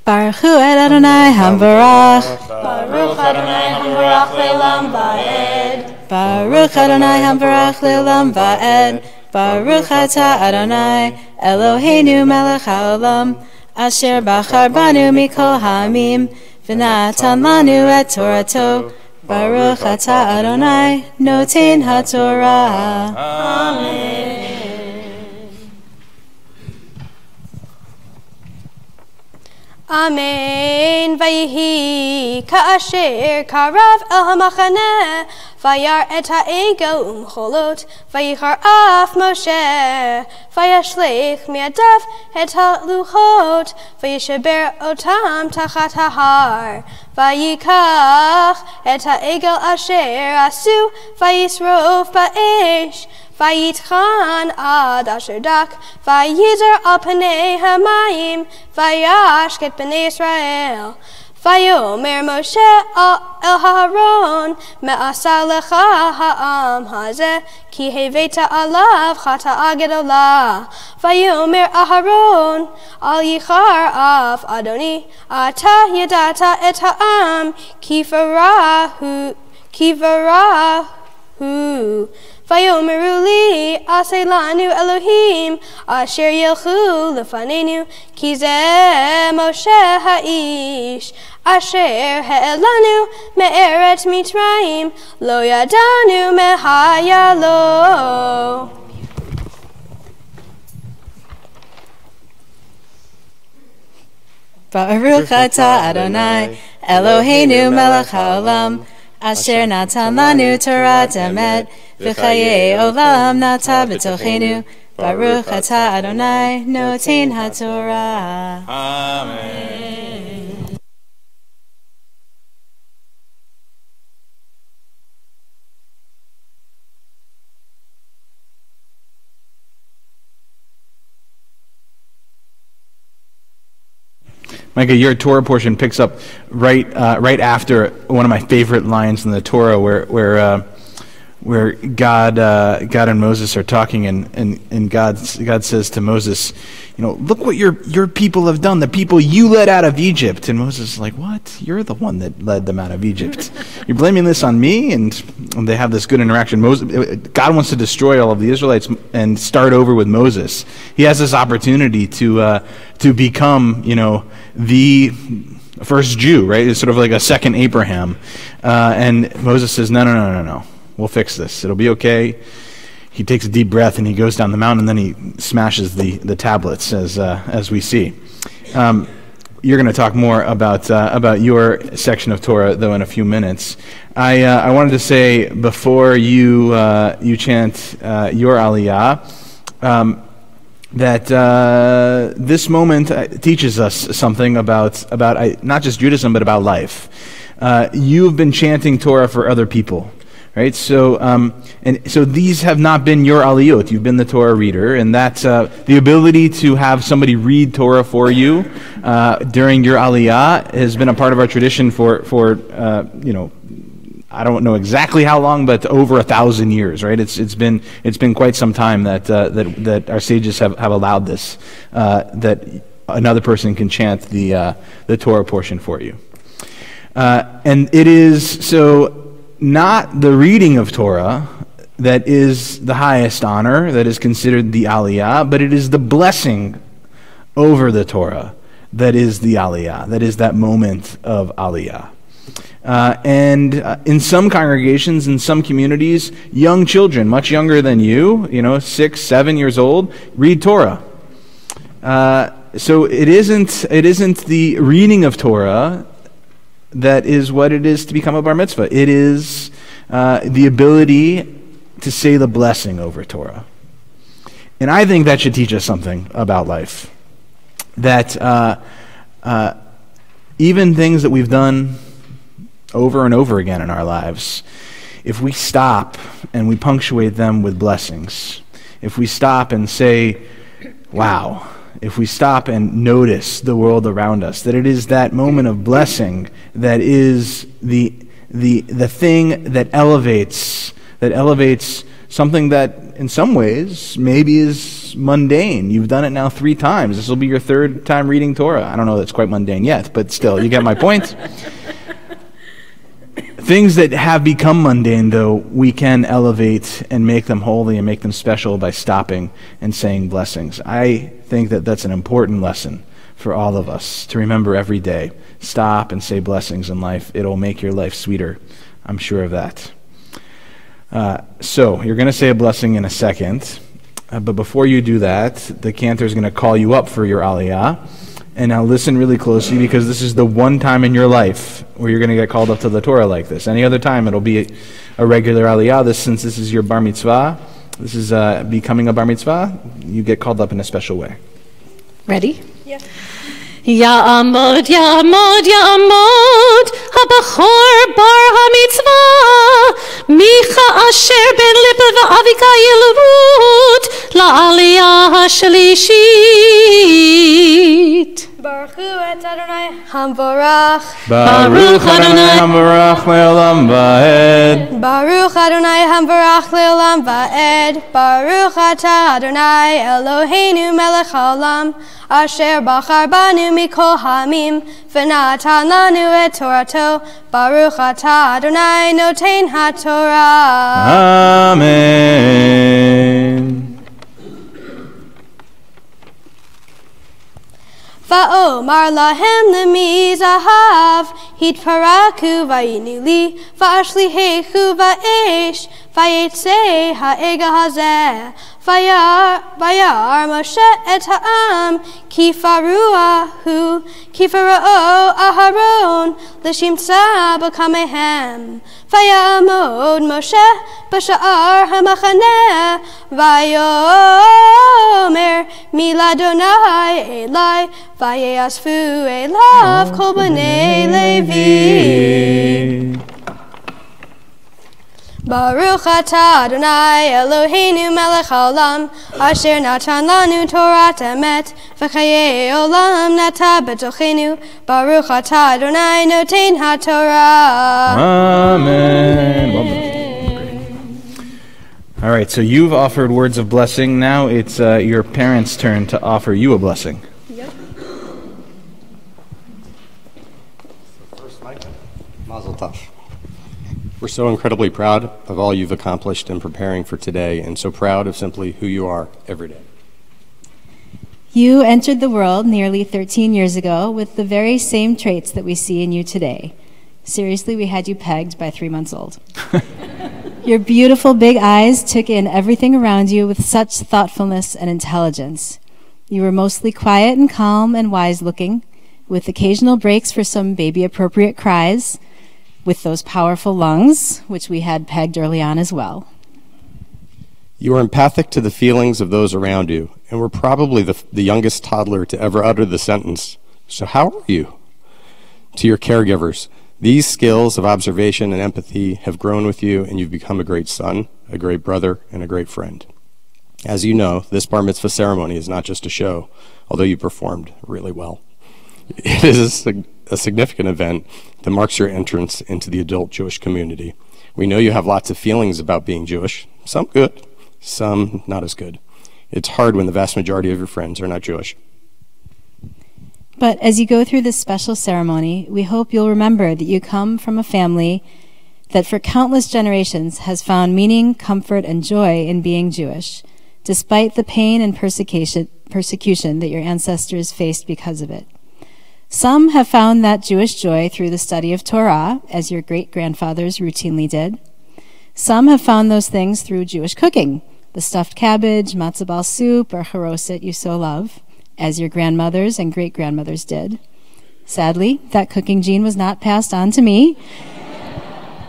[SPEAKER 6] Baruch Hu Adonai Hamvarach.
[SPEAKER 4] Baruch Adonai Hamvarach Le'olam Va'ed.
[SPEAKER 6] Baruch Adonai Hamvarach Le'olam Va'ed. Baruch Atah Adonai Eloheinu Melech HaOlam Asher Bachar Banu Mikol Ha'amim V'natan Lanu Et Torato. Baruch Atah Adonai Notein HaTorah.
[SPEAKER 4] Amen. Amen. Vayihi ka'asher karav el hamachaneh vayar et ha'egel umcholot vayichar af Moshe vayashlech miadav et ha'luchot vayishaber otam tachat ha'har vayikach et ha'egel asher asu vayisrov ba'esh Vayitchan ad asher dak, vayizer al panei hamayim, vayashket b'nei Israel. Vayomer Moshe el Haron, me'asa lecha ha'am hazeh, ki heveta alav chata'a gedolah. Vayomer Aharon, al yichar av Adoni, ata yedata et ha'am, ki varahu. Vayomeru li aseh lanu Elohim asher yelchu lefanenu ki zeh Moshe ha'ish asher ha'elanu me'eret Mitzrayim lo yadanu mehayalo.
[SPEAKER 6] Baruch Atah Adonai Eloheinu Melech HaOlam Asher natan lanu Torah emet v'chaye olam nata b'tochenu. Baruch Atah Adonai Notein HaTorah.
[SPEAKER 1] Amen. Micah, your Torah portion picks up right after one of my favorite lines in the Torah, where where God and Moses are talking, and God says to Moses, look what your people have done, the people you led out of Egypt. And Moses is like, what? You're the one that led them out of Egypt. You're blaming this on me? And they have this good interaction. God wants to destroy all of the Israelites and start over with Moses. He has this opportunity to become, the first Jew, right? It's sort of like a second Abraham. And Moses says, no. We'll fix this. It'll be okay. He takes a deep breath and he goes down the mountain, and then he smashes the tablets, as we see. You're going to talk more about your section of Torah, though, in a few minutes. I wanted to say before you chant your Aliyah that this moment teaches us something about not just Judaism but about life. You've been chanting Torah for other people. Right, so these have not been your aliyot. You've been the Torah reader, and that's the ability to have somebody read Torah for you during your aliyah has been a part of our tradition for I don't know exactly how long, but over 1,000 years. Right, it's been quite some time that our sages have allowed this, that another person can chant the Torah portion for you, and it is so. Not the reading of Torah that is the highest honor, that is considered the aliyah, but it is the blessing over the Torah that is the aliyah, that is that moment of aliyah. And in some congregations, in some communities, young children, much younger than you, 6, 7 years old, read Torah. So it isn't the reading of Torah that is what it is to become a bar mitzvah. It is the ability to say the blessing over Torah. And I think that should teach us something about life. That even things that we've done over and over again in our lives, if we stop and we punctuate them with blessings, if we stop and say, wow, if we stop and notice the world around us, that it is that moment of blessing that is the thing that elevates something that in some ways maybe is mundane. You've done it now 3 times. This will be your 3rd time reading Torah. I don't know that's quite mundane yet, but still, you get my point. Things that have become mundane, though, we can elevate and make them holy and make them special by stopping and saying blessings. I think that that's an important lesson for all of us to remember every day. Stop and say blessings in life. It'll make your life sweeter. I'm sure of that. So you're going to say a blessing in a second. But before you do that, the cantor is going to call you up for your aliyah. And now listen really closely, because this is the one time in your life where you're going to get called up to the Torah like this. Any other time, it'll be a regular aliyah. Since this is your bar mitzvah, this is becoming a bar mitzvah, you get called up in a special way.
[SPEAKER 2] Ready?
[SPEAKER 4] Yeah.
[SPEAKER 3] Ya'amod, ya'amod, ya'amod, habachor bar hamitzvah, micha asher ben lipa va'avika yilurut, la'aliyah hashalishit.
[SPEAKER 4] Baruch hu et Adonai Hamvorach.
[SPEAKER 1] Baruch Adonai Hamvorach le'olam va'ed.
[SPEAKER 4] Baruch Adonai Hamvorach le'olam va'ed. Baruch atah Adonai Eloheinu melech haolam, asher bachar banu mikol hamim, v'natan lanu et Torato. Baruch atah Adonai noten haTorah.
[SPEAKER 1] Amen.
[SPEAKER 4] Va'omar lahem lemi zahav, hitparaku va'yinu li, va'ashlihechu va'esh, va'yetze ha'ega hazeh, va'yar Moshe et ha'am, kifaru'o Aharon, l'shimtza b'kamehem. Va'yamod Moshe b'sha'ar ha'machaneh, va'yomer miladonai elai, va'yasfu elav kol b'nei Levi. Baruch atah Adonai Eloheinu melech haolam, asher natan lanu Torat emet, v'chayei olam nata b'tochenu. Baruch atah Adonai noten haTorah.
[SPEAKER 1] Amen. Well done. All right, so you've offered words of blessing. Now it's your parents' turn to offer you a blessing.
[SPEAKER 4] Yep.
[SPEAKER 7] First, Mike, Mazel Tov. We're so incredibly proud of all you've accomplished in preparing for today, and so proud of simply who you are every day.
[SPEAKER 6] You entered the world nearly 13 years ago with the very same traits that we see in you today. Seriously, we had you pegged by 3 months old. Your beautiful big eyes took in everything around you with such thoughtfulness and intelligence. You were mostly quiet and calm and wise-looking, with occasional breaks for some baby-appropriate cries, with those powerful lungs, which we had pegged early on as well.
[SPEAKER 7] You are empathic to the feelings of those around you, and were probably the youngest toddler to ever utter the sentence, "So how are you?" To your caregivers, these skills of observation and empathy have grown with you, and you've become a great son, a great brother, and a great friend. As you know, this bar mitzvah ceremony is not just a show, although you performed really well. It is a significant event that marks your entrance into the adult Jewish community. We know you have lots of feelings about being Jewish, some good, some not as good. It's hard when the vast majority of your friends are not Jewish.
[SPEAKER 6] But as you go through this special ceremony, we hope you'll remember that you come from a family that for countless generations has found meaning, comfort, and joy in being Jewish, despite the pain and persecution that your ancestors faced because of it. Some have found that Jewish joy through the study of Torah, as your great-grandfathers routinely did. Some have found those things through Jewish cooking, the stuffed cabbage, matzo ball soup, or charoset you so love, as your grandmothers and great-grandmothers did. Sadly, that cooking gene was not passed on to me.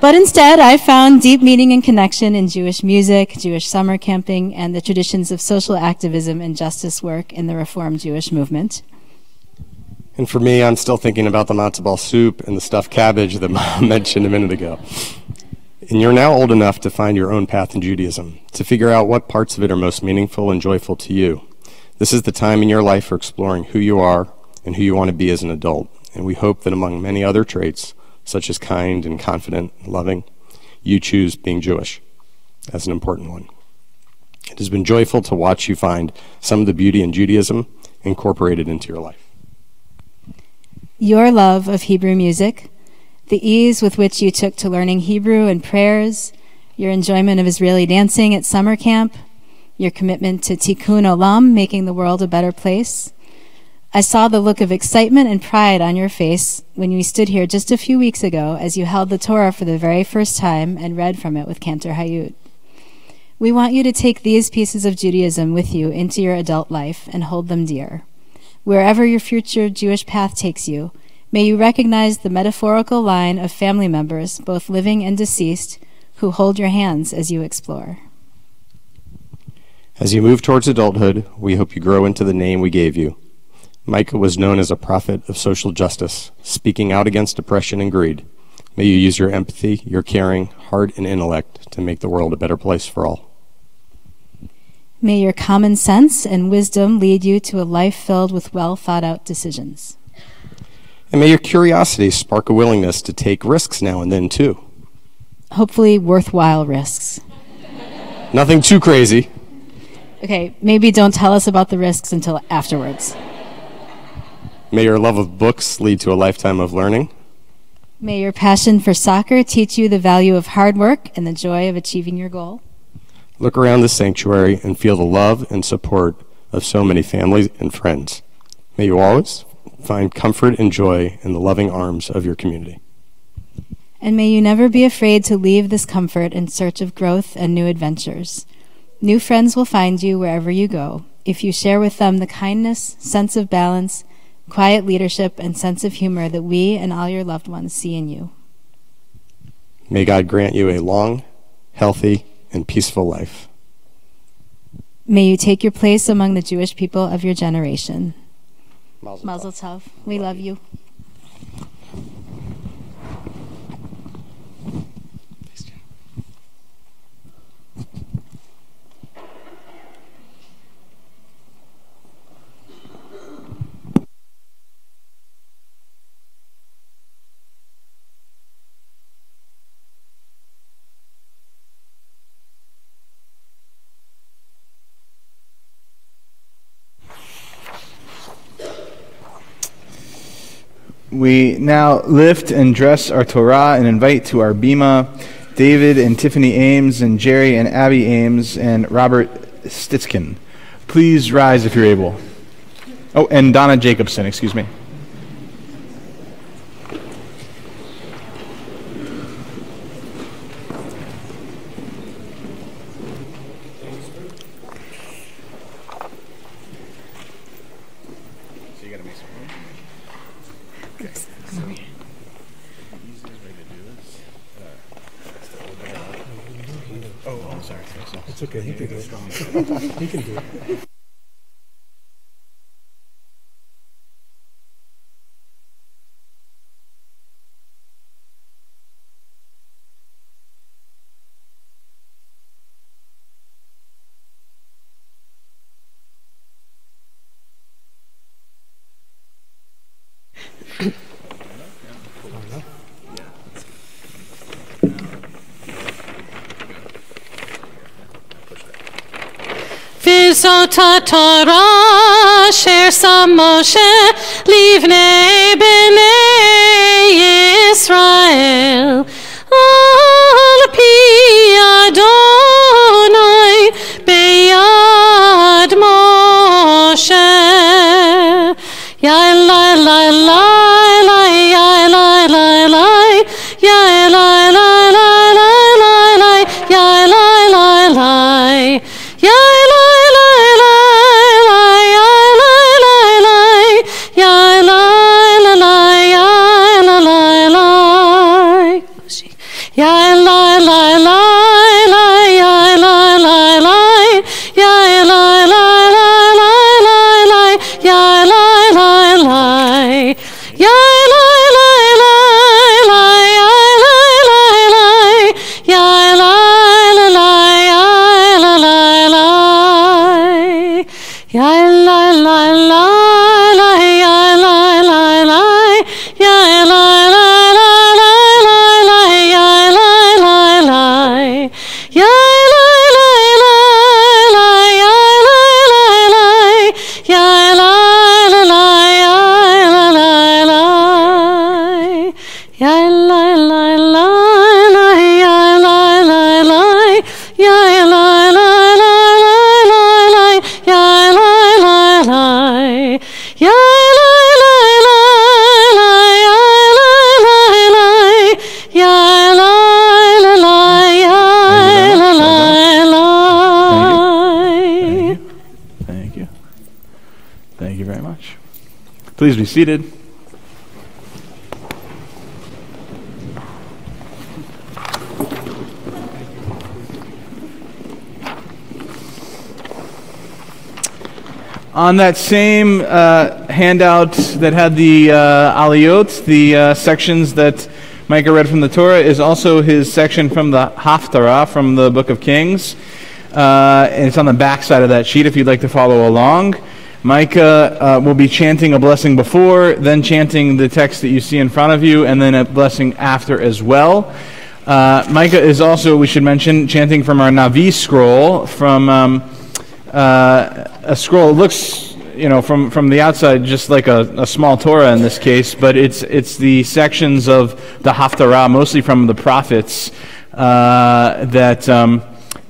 [SPEAKER 6] But instead, I found deep meaning and connection in Jewish music, Jewish summer camping, and the traditions of social activism and justice work in the Reform Jewish movement.
[SPEAKER 7] And for me, I'm still thinking about the matzo ball soup and the stuffed cabbage that Mom mentioned a minute ago. And you're now old enough to find your own path in Judaism, to figure out what parts of it are most meaningful and joyful to you. This is the time in your life for exploring who you are and who you want to be as an adult. And we hope that among many other traits, such as kind and confident and loving, you choose being Jewish as an important one. It has been joyful to watch you find some of the beauty in Judaism incorporated into your life.
[SPEAKER 6] Your love of Hebrew music, the ease with which you took to learning Hebrew and prayers, your enjoyment of Israeli dancing at summer camp, your commitment to Tikkun Olam, making the world a better place. I saw the look of excitement and pride on your face when we stood here just a few weeks ago as you held the Torah for the very first time and read from it with Cantor Hayut. We want you to take these pieces of Judaism with you into your adult life and hold them dear. Wherever your future Jewish path takes you, may you recognize the metaphorical line of family members, both living and deceased, who hold your hands as you explore.
[SPEAKER 7] As you move towards adulthood, we hope you grow into the name we gave you. Micah was known as a prophet of social justice, speaking out against oppression and greed. May you use your empathy, your caring, heart, and intellect to make the world a better place for all.
[SPEAKER 6] May your common sense and wisdom lead you to a life filled with well-thought-out decisions.
[SPEAKER 7] And may your curiosity spark a willingness to take risks now and then, too.
[SPEAKER 6] Hopefully worthwhile risks.
[SPEAKER 7] Nothing too crazy.
[SPEAKER 6] Okay, maybe don't tell us about the risks until afterwards.
[SPEAKER 7] May your love of books lead to a lifetime of learning.
[SPEAKER 6] May your passion for soccer teach you the value of hard work and the joy of achieving your goal.
[SPEAKER 7] Look around the sanctuary and feel the love and support of so many families and friends. May you always find comfort and joy in the loving arms of your community.
[SPEAKER 6] And may you never be afraid to leave this comfort in search of growth and new adventures. New friends will find you wherever you go, if you share with them the kindness, sense of balance, quiet leadership, and sense of humor that we and all your loved ones see in you.
[SPEAKER 7] May God grant you a long, healthy, and peaceful life.
[SPEAKER 6] May you take your place among the Jewish people of your generation.
[SPEAKER 7] Mazel
[SPEAKER 6] Tov. We love you.
[SPEAKER 1] We now lift and dress our Torah and invite to our bima David and Tiffany Ames and Jerry and Abby Ames and Robert Stitzkin. Please rise if you're able. Oh, and Donna Jacobson, excuse me.
[SPEAKER 8] It's okay, he can do it. He can do it.
[SPEAKER 3] V'zot Torah asher sam Moshe livnei bnei Yisrael al pi Adonai beyad Moshe. Ya la la la la ya la la la ya la la la la la ya la la la ya
[SPEAKER 1] Please be seated. On that same handout that had the aliyot, the sections that Micah read from the Torah, is also his section from the Haftarah, from the Book of Kings. And it's on the back side of that sheet if you'd like to follow along. Micah will be chanting a blessing before, then chanting the text that you see in front of you, and then a blessing after as well. Micah is also, we should mention, chanting from our Navi scroll, from a scroll. It looks, from the outside just like a small Torah in this case, but it's the sections of the Haftarah, mostly from the prophets,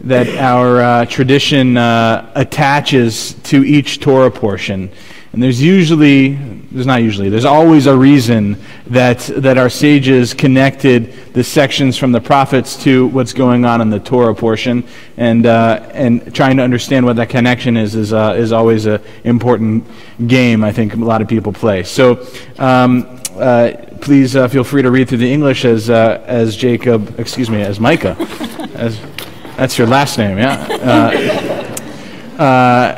[SPEAKER 1] that our tradition attaches to each Torah portion. And there's always a reason that our sages connected the sections from the prophets to what's going on in the Torah portion, and trying to understand what that connection is always an important game I think a lot of people play. So please feel free to read through the English as Micah. That's your last name, yeah?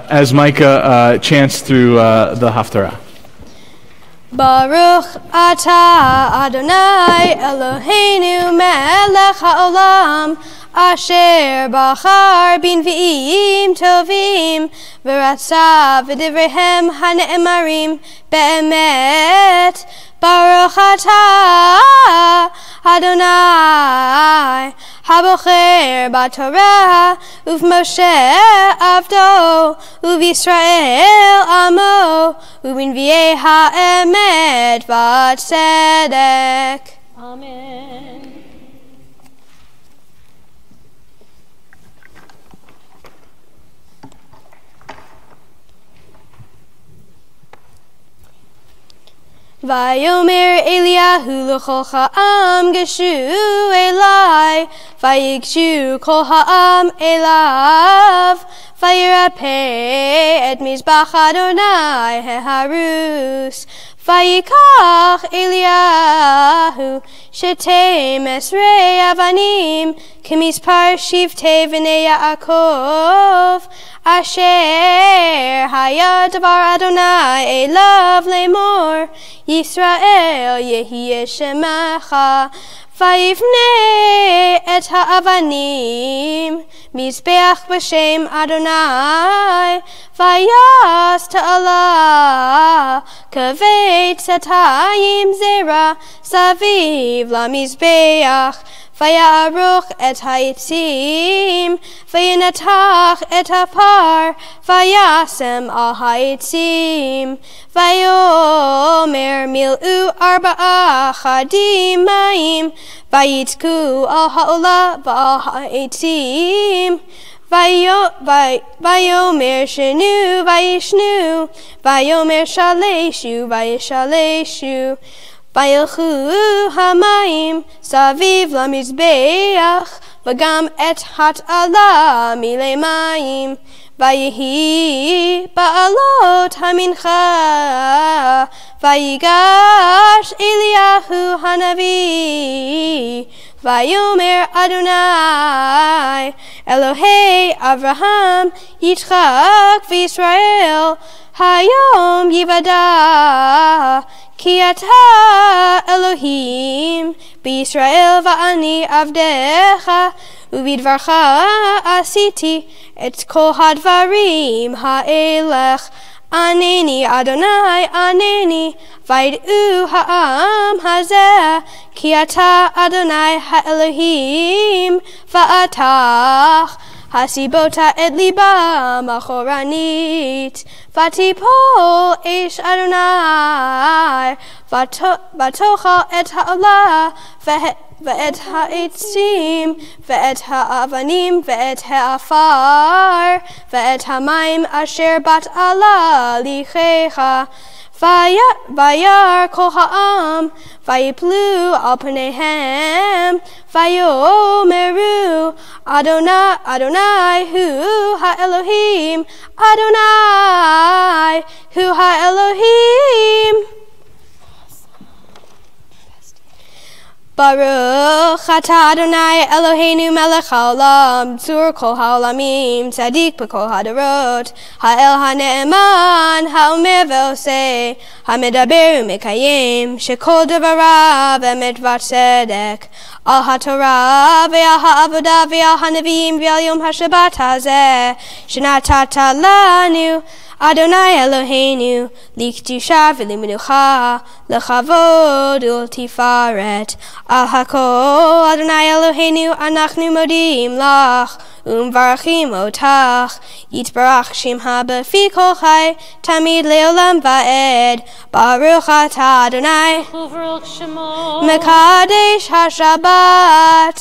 [SPEAKER 1] As Micah chants through the Haftarah.
[SPEAKER 4] Baruch atah Adonai Eloheinu melech haolam asher bachar b'nvi'im tovim v'ratza v'divrehem hane'emarim be'emet. Baruch atah Adonai habocher Omer b'Torah, uv Moshe avdo, uv Yisrael amo, uvinviei ha'emet v'tzedek.
[SPEAKER 3] Amen.
[SPEAKER 4] Vayomer Eliyahu l'chol ha'am geshu elai, vayigshu kol ha'am elav, vayirapeh et mizbach Adonai heharus. Vayikach Eliyahu shetei mesrei avanim, kemispar shivtei v'nei Yaakov, asher haya davar Adonai elav lemor, Yisrael yehiye shemacha, vayivnei et ha'avanim, mizbeach b'shem Adonai, vayas ta'ala, kaveit satayim zera, saviv lamizbeach, Vayaruch et ha'itzim, vayinatach et hapar, vayasem al ha'itzim, vayomer mil'u arba'a chadim mayim, vayitku al ha'olah v'al ha'itzim, vayomer shenu vayishnu, vayomer shaleshu vayishaleshu, Vayilchu hamayim saviv lamizbeach, v'gam et hat'ala milemayim, vayihi ba'alot hamincha, vayigash Eliyahu hanavi, vayomer Adonai, Elohei Avraham, Yitzchak v'Yisrael, hayom yivada, Ki ata Elohim, b'Yisrael va'ani avdecha, uvidvarcha asiti, et kol hadvarim ha'elech, aneni Adonai aneni, vayid'u ha'am hazeh, ki ata Adonai ha'Elohim, va'atach, Hasibota et liba machoranit, vatipol ish Adonai, vatocha et ha'olah, ve'et ha'itzim, ve'et ha'avanim, ve'et ha'afar, ve'et ha'mayim asher bat Allah lichecha, vayar kol ha'am, vayiplu al pneihem, vayomeru, Adonai, Adonai, hu ha'Elohim, Adonai, hu ha'Elohim. Baruch atah Adonai Eloheinu melech haolam, tzur kol haolamim, tzadik b'kol hadarot, ha'el ha'ne'eman, ha'omer ve'oseh, ha'medaber u'mekayim, shekol devarav emet v'tzedek, al ha'torah ve'al ha'avodah ve'al ha'neviim ve'al yom ha'shabbat hazeh, shenatata lanu, Adonai Eloheinu, likdusha v'limenucha, lechavod ultifaret, al hakol Adonai Eloheinu, anachnu modim lach, umvarachim otach, yitbarach shimha b'fi kol chai, tamid leolam va'ed, baruch atah Adonai,
[SPEAKER 3] Uvruk shemo.
[SPEAKER 4] mekadesh ha'shabbat.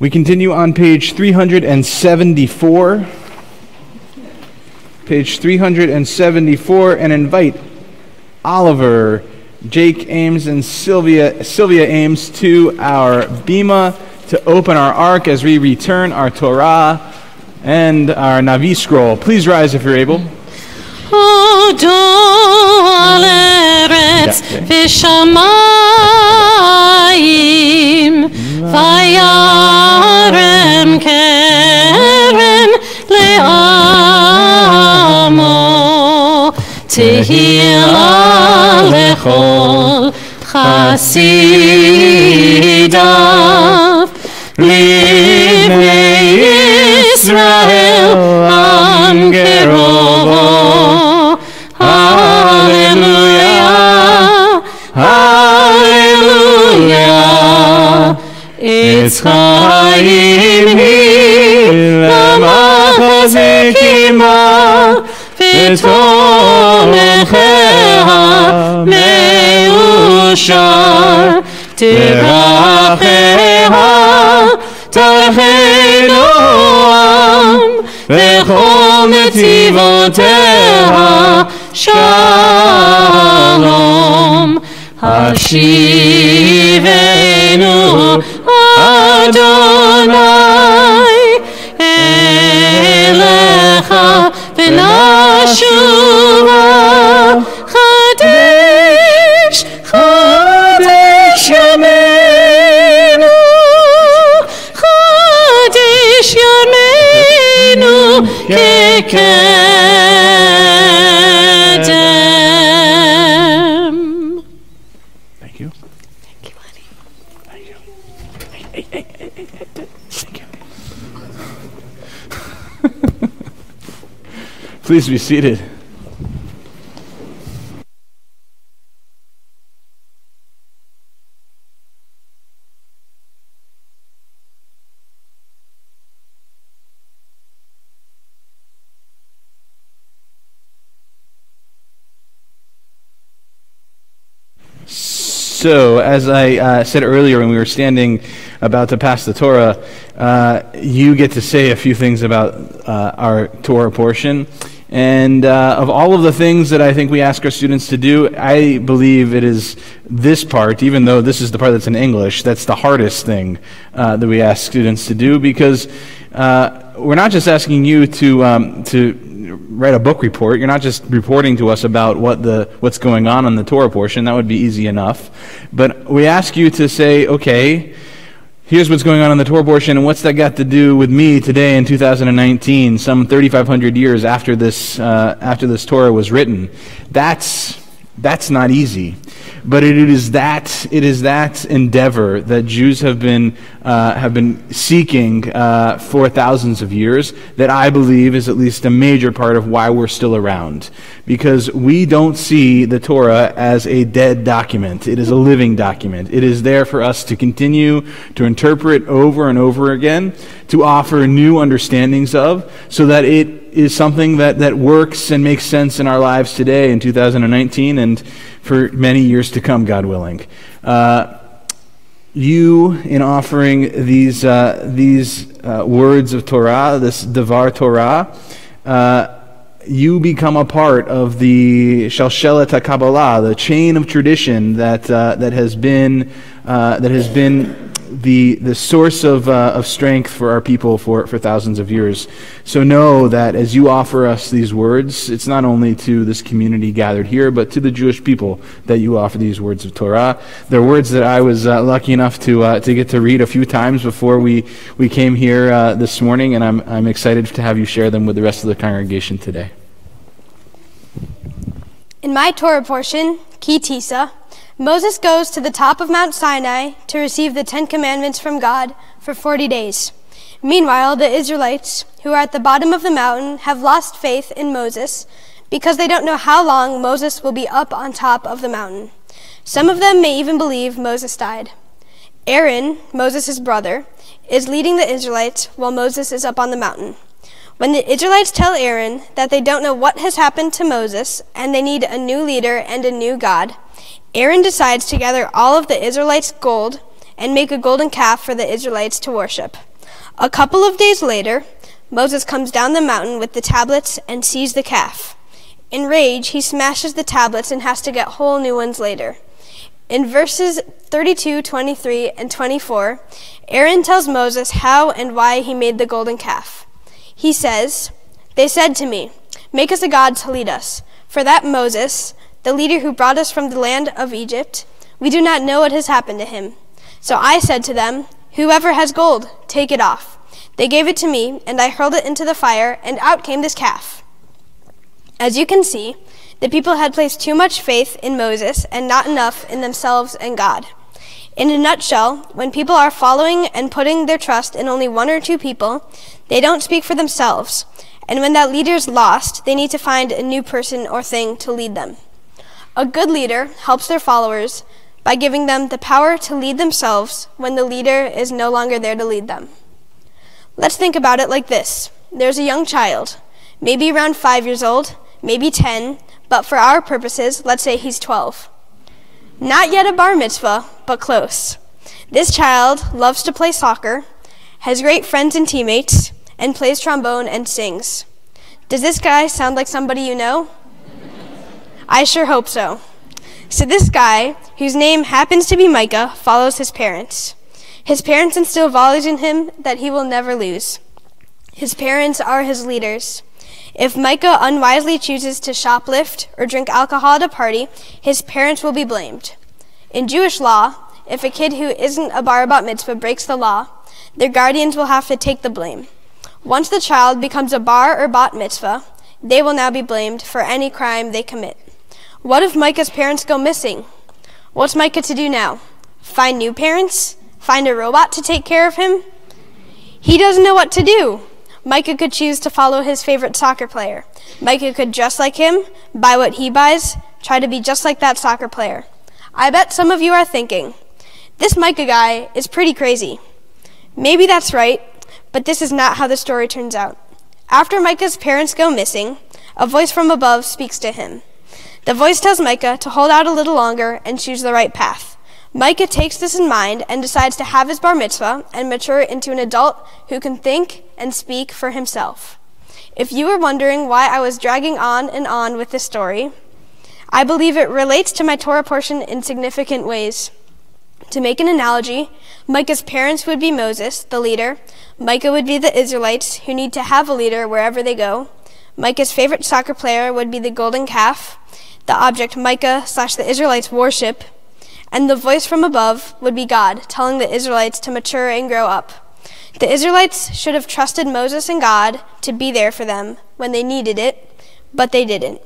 [SPEAKER 1] We continue on page 374. Page 374, and invite Oliver, Jake Ames, and Sylvia Ames to our bima to open our ark as we return our Torah and our Navi scroll. Please rise if you're able.
[SPEAKER 3] הודו על ארץ ושמיים, וירם כרם לעמו, תהילה לכל חסידיו, לבני ישראל עם קרובו. הללויה, הללויה, עץ חיים היא למחזיק עמה, ותומכיה מאושר, תרחיה תרחי נועם, וכל נתיבותיה שלום. השיבנו אדוני אליך ונשובה, חדש חדש ימינו, חדש ימינו כקדם.
[SPEAKER 1] Thank you.
[SPEAKER 2] Thank you, honey.
[SPEAKER 1] Thank you. Hey. Thank you. Please be seated. So, as I said earlier when we were standing about to pass the Torah, you get to say a few things about our Torah portion. And of all of the things that I think we ask our students to do, I believe it is this part, even though this is the part that's in English, that's the hardest thing that we ask students to do, because we're not just asking you to write a book report. You're not just reporting to us about what's going on in the Torah portion. That would be easy enough. But we ask you to say, okay, here's what's going on in the Torah portion, and what's that got to do with me today in 2019, some 3,500 years after this Torah was written? That's not easy. But it is that endeavor that Jews have been seeking for thousands of years that I believe is at least a major part of why we're still around. Because we don't see the Torah as a dead document. It is a living document. It is there for us to continue to interpret over and over again, to offer new understandings of, so that it is something that works and makes sense in our lives today in 2019 and for many years to come, God willing. You, in offering these words of Torah, this Devar Torah, you become a part of the Shalshelet HaKabbalah, the chain of tradition that has been the source of strength for our people for thousands of years. So know that as you offer us these words, it's not only to this community gathered here, but to the Jewish people that you offer these words of Torah. They're words that I was lucky enough to get to read a few times before we came here this morning, and I'm excited to have you share them with the rest of the congregation today.
[SPEAKER 4] In my Torah portion, Ki Tisa, Moses goes to the top of Mount Sinai to receive the 10 Commandments from God for 40 days. Meanwhile, the Israelites, who are at the bottom of the mountain, have lost faith in Moses because they don't know how long Moses will be up on top of the mountain. Some of them may even believe Moses died. Aaron, Moses' brother, is leading the Israelites while Moses is up on the mountain. When the Israelites tell Aaron that they don't know what has happened to Moses and they need a new leader and a new God, Aaron decides to gather all of the Israelites' gold and make a golden calf for the Israelites to worship. A couple of days later, Moses comes down the mountain with the tablets and sees the calf. In rage, he smashes the tablets and has to get whole new ones later. In verses 32, 23, and 24, Aaron tells Moses how and why he made the golden calf. He says, "They said to me, Make us a god to lead us. For that Moses, the leader who brought us from the land of Egypt, we do not know what has happened to him. So I said to them, whoever has gold, take it off. They gave it to me, and I hurled it into the fire, and out came this calf. As you can see, the people had placed too much faith in Moses and not enough in themselves and God. In a nutshell, when people are following and putting their trust in only one or two people, they don't speak for themselves. And when that leader's lost, they need to find a new person or thing to lead them. A good leader helps their followers by giving them the power to lead themselves when the leader is no longer there to lead them. Let's think about it like this. There's a young child, maybe around 5 years old, maybe 10, but for our purposes, let's say he's 12. Not yet a bar mitzvah, but close. This child loves to play soccer, has great friends and teammates, and plays trombone and sings. Does this guy sound like somebody you know? I sure hope so. So this guy, whose name happens to be Micah, follows his parents. His parents instill values in him that he will never lose. His parents are his leaders. If Micah unwisely chooses to shoplift or drink alcohol at a party, his parents will be blamed. In Jewish law, if a kid who isn't a bar bat mitzvah breaks the law, their guardians will have to take the blame. Once the child becomes a bar or bat mitzvah, they will now be blamed for any crime they commit. What if Micah's parents go missing? What's Micah to do now? Find new parents? Find a robot to take care of him? He doesn't know what to do. Micah could choose to follow his favorite soccer player. Micah could dress like him, buy what he buys, try to be just like that soccer player. I bet some of you are thinking, this Micah guy is pretty crazy. Maybe that's right, but this is not how the story turns out. After Micah's parents go missing, a voice from above speaks to him. The voice tells Micah to hold out a little longer and choose the right path. Micah takes this in mind and decides to have his bar mitzvah and mature into an adult who can think and speak for himself. If you were wondering why I was dragging on and on with this story, I believe it relates to my Torah portion in significant ways. To make an analogy, Micah's parents would be Moses, the leader. Micah would be the Israelites, who need to have a leader wherever they go. Micah's favorite soccer player would be the golden calf, the object Micah/the Israelites worship. And the voice from above would be God, telling the Israelites to mature and grow up. The Israelites should have trusted Moses and God to be there for them when they needed it, but they didn't.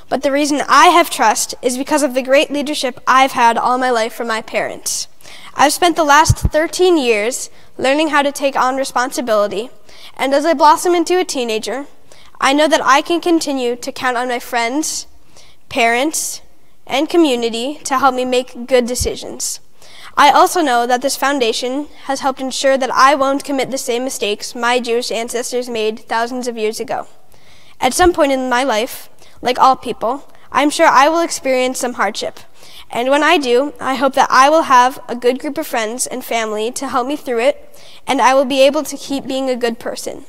[SPEAKER 4] But the reason I have trust is because of the great leadership I've had all my life from my parents. I've spent the last 13 years learning how to take on responsibility, and as I blossom into a teenager, I know that I can continue to count on my friends, parents, and community to help me make good decisions. I also know that this foundation has helped ensure that I won't commit the same mistakes my Jewish ancestors made thousands of years ago. At some point in my life, like all people, I'm sure I will experience some hardship. And when I do, I hope that I will have a good group of friends and family to help me through it, and I will be able to keep being a good person.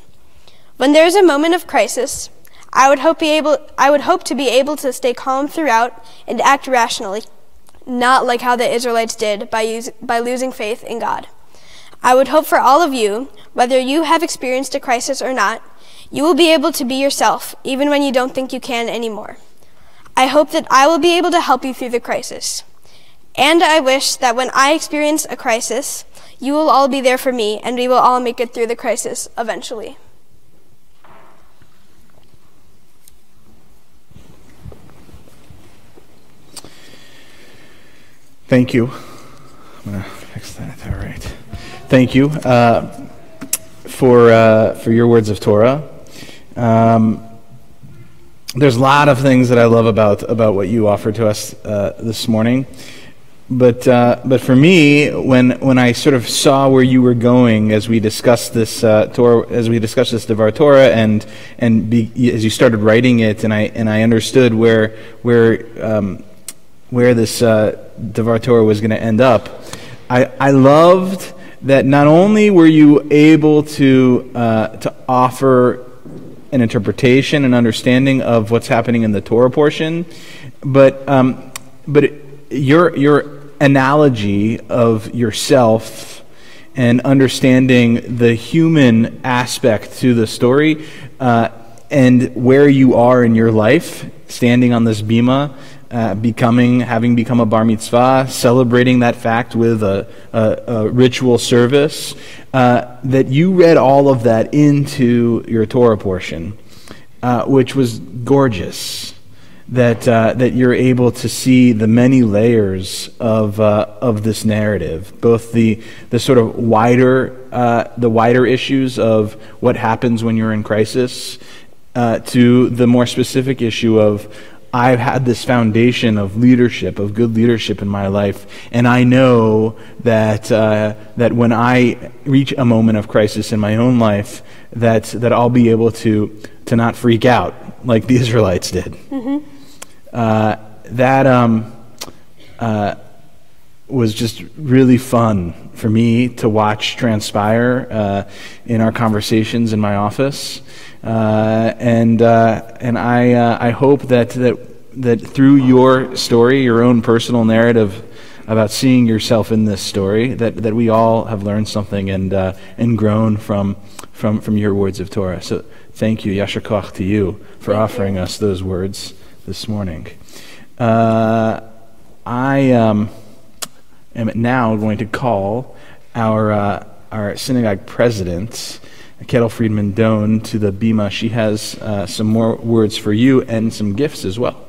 [SPEAKER 4] When there is a moment of crisis, I would hope to be able to stay calm throughout and act rationally, not like how the Israelites did by losing faith in God. I would hope for all of you, whether you have experienced a crisis or not, you will be able to be yourself, even when you don't think you can anymore. I hope that I will be able to help you through the crisis. And I wish that when I experience a crisis, you will all be there for me, and we will all make it through the crisis eventually.
[SPEAKER 1] Thank you. I'm going to fix that. All right. Thank you for your words of Torah. There's a lot of things that I love about what you offered to us this morning. But for me, when I sort of saw where you were going as we discussed this Torah, as we discussed this Devar Torah, as you started writing it, and I understood where this Devar Torah was going to end up, I loved that not only were you able to offer an interpretation and understanding of what's happening in the Torah portion, but your analogy of yourself and understanding the human aspect to the story and where you are in your life, standing on this bima, having become a bar mitzvah, celebrating that fact with a ritual service, that you read all of that into your Torah portion, which was gorgeous. That you're able to see the many layers of this narrative, both the sort of wider issues of what happens when you're in crisis, to the more specific issue of, I've had this foundation of leadership, of good leadership in my life, and I know that when I reach a moment of crisis in my own life, that I'll be able to not freak out like the Israelites did.
[SPEAKER 4] Mm-hmm.
[SPEAKER 1] That was just really fun for me to watch transpire in our conversations in my office. And I hope that through your story, your own personal narrative about seeing yourself in this story, that we all have learned something and grown from your words of Torah. So thank you, Yasher Koach, to you for offering us those words this morning. I am now going to call our synagogue president, Kettle Friedman Doan, to the bima. She has some more words for you and some gifts as well.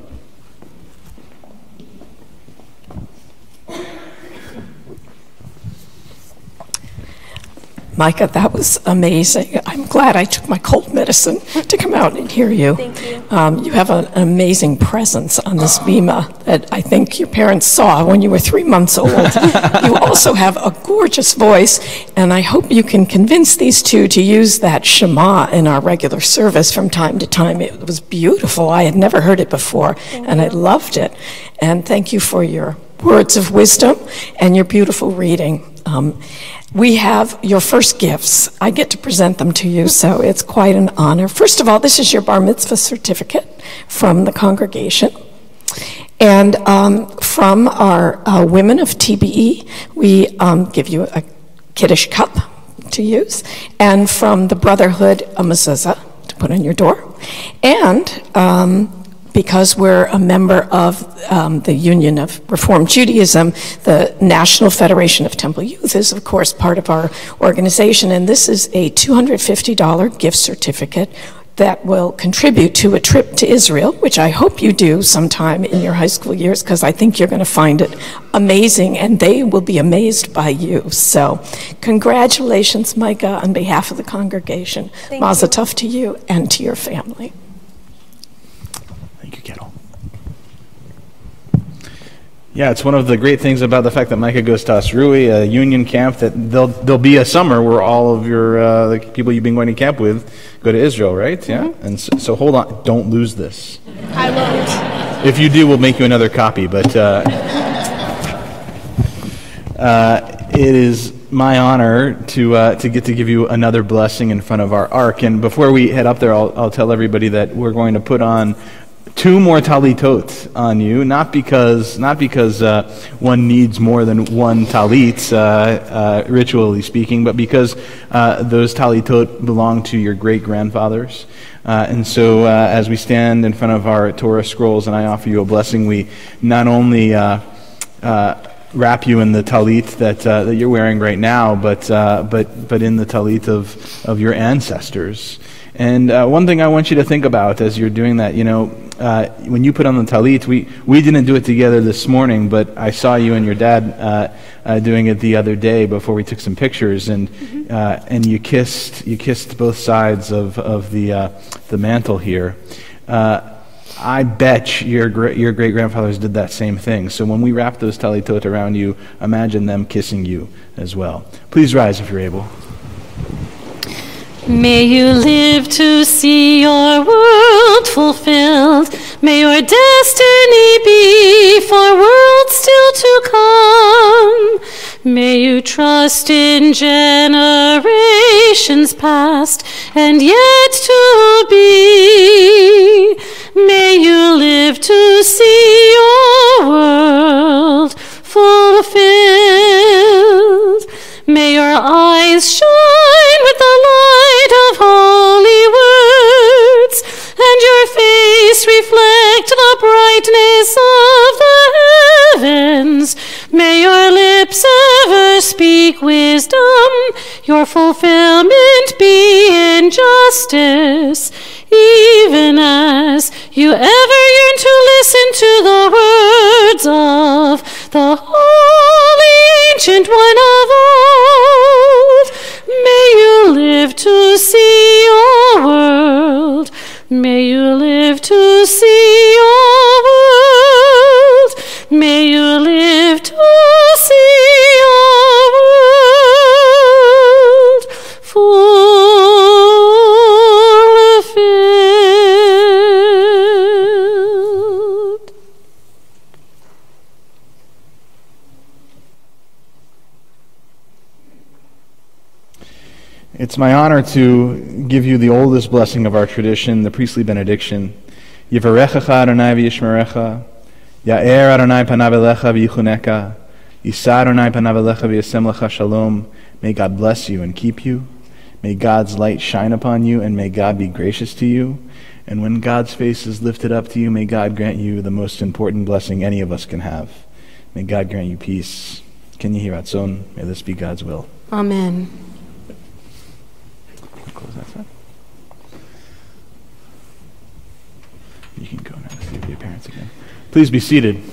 [SPEAKER 9] Micah, that was amazing. I'm glad I took my cold medicine to come out and hear you.
[SPEAKER 4] Thank you.
[SPEAKER 9] You have an amazing presence on this bima that I think your parents saw when you were 3 months old. You also have a gorgeous voice, and I hope you can convince these two to use that Shema in our regular service from time to time. It was beautiful. I had never heard it before, and I loved it. And thank you for your words of wisdom and your beautiful reading. We have your first gifts. I get to present them to you, so it's quite an honor. First of all, this is your bar mitzvah certificate from the congregation. And from our women of TBE, we give you a Kiddush cup to use. And from the Brotherhood, a mezuzah to put on your door. And because we're a member of the Union of Reform Judaism, the National Federation of Temple Youth is, of course, part of our organization, and this is a $250 gift certificate that will contribute to a trip to Israel, which I hope you do sometime in your high school years, because I think you're going to find it amazing, and they will be amazed by you. So congratulations, Micah, on behalf of the congregation. Mazel tov to you and to your family.
[SPEAKER 1] Thank you, Kettle. Yeah, it's one of the great things about the fact that Micah goes to Asrui, a union camp, that there'll be a summer where all of your the people you've been going to camp with go to Israel, right? Yeah. Mm-hmm. And so hold on, don't lose this.
[SPEAKER 4] I won't.
[SPEAKER 1] If you do, we'll make you another copy. But it is my honor to get to give you another blessing in front of our ark. And before we head up there, I'll tell everybody that we're going to put on 2 more talitot on you, not because one needs more than one talit, ritually speaking, but because those talitot belong to your great-grandfathers. And so as we stand in front of our Torah scrolls and I offer you a blessing, we not only wrap you in the talit that you're wearing right now, but in the talit of your ancestors. And one thing I want you to think about as you're doing that, when you put on the talit, we didn't do it together this morning, but I saw you and your dad doing it the other day before we took some pictures, and you kissed both sides of the mantle here. I bet your great grandfathers did that same thing. So when we wrap those talitot around you, imagine them kissing you as well. Please rise if you're able.
[SPEAKER 3] May you live to see your world fulfilled. May your destiny be for worlds still to come. May you trust in generations past and yet to be. May you live to see your world fulfilled. May your eyes shine with the light of holy words. face reflect the brightness of the heavens. May your lips ever speak wisdom, your fulfillment be in justice, even as you ever yearn to listen to the words of the Holy Ancient One of old. May you live to see your world. May you live to see your world. May you live to see your world fulfilled.
[SPEAKER 1] It's my honor to give you the oldest blessing of our tradition, the priestly benediction. Yivarechecha Adonai v'yishmerecha, Ya'er Adonai panav elecha v'yichuneka, Yisa Adonai panav elecha v'yasem lecha shalom. May God bless you and keep you. May God's light shine upon you, and may God be gracious to you. And when God's face is lifted up to you, may God grant you the most important blessing any of us can have. May God grant you peace. Ken Yehi Ratzon. May this be God's will.
[SPEAKER 2] Amen.
[SPEAKER 1] Close that side. You can go now to see the parents again. Please be seated.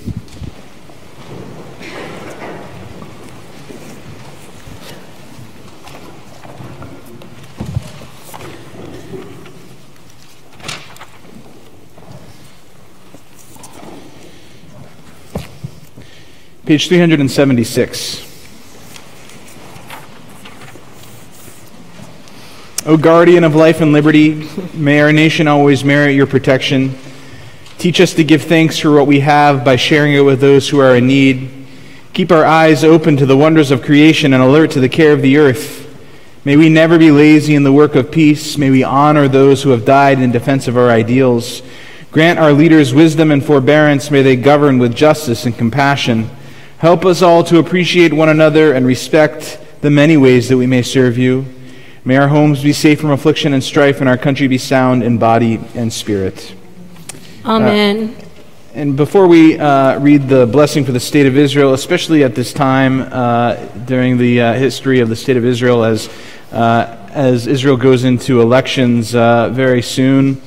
[SPEAKER 1] Page 376. O guardian of life and liberty, may our nation always merit your protection. Teach us to give thanks for what we have by sharing it with those who are in need. Keep our eyes open to the wonders of creation and alert to the care of the earth. May we never be lazy in the work of peace. May we honor those who have died in defense of our ideals. Grant our leaders wisdom and forbearance. May they govern with justice and compassion. Help us all to appreciate one another and respect the many ways that we may serve you. May our homes be safe from affliction and strife, and our country be sound in body and spirit.
[SPEAKER 2] Amen.
[SPEAKER 1] And before we read the blessing for the state of Israel, especially at this time during the history of the state of Israel, as Israel goes into elections very soon,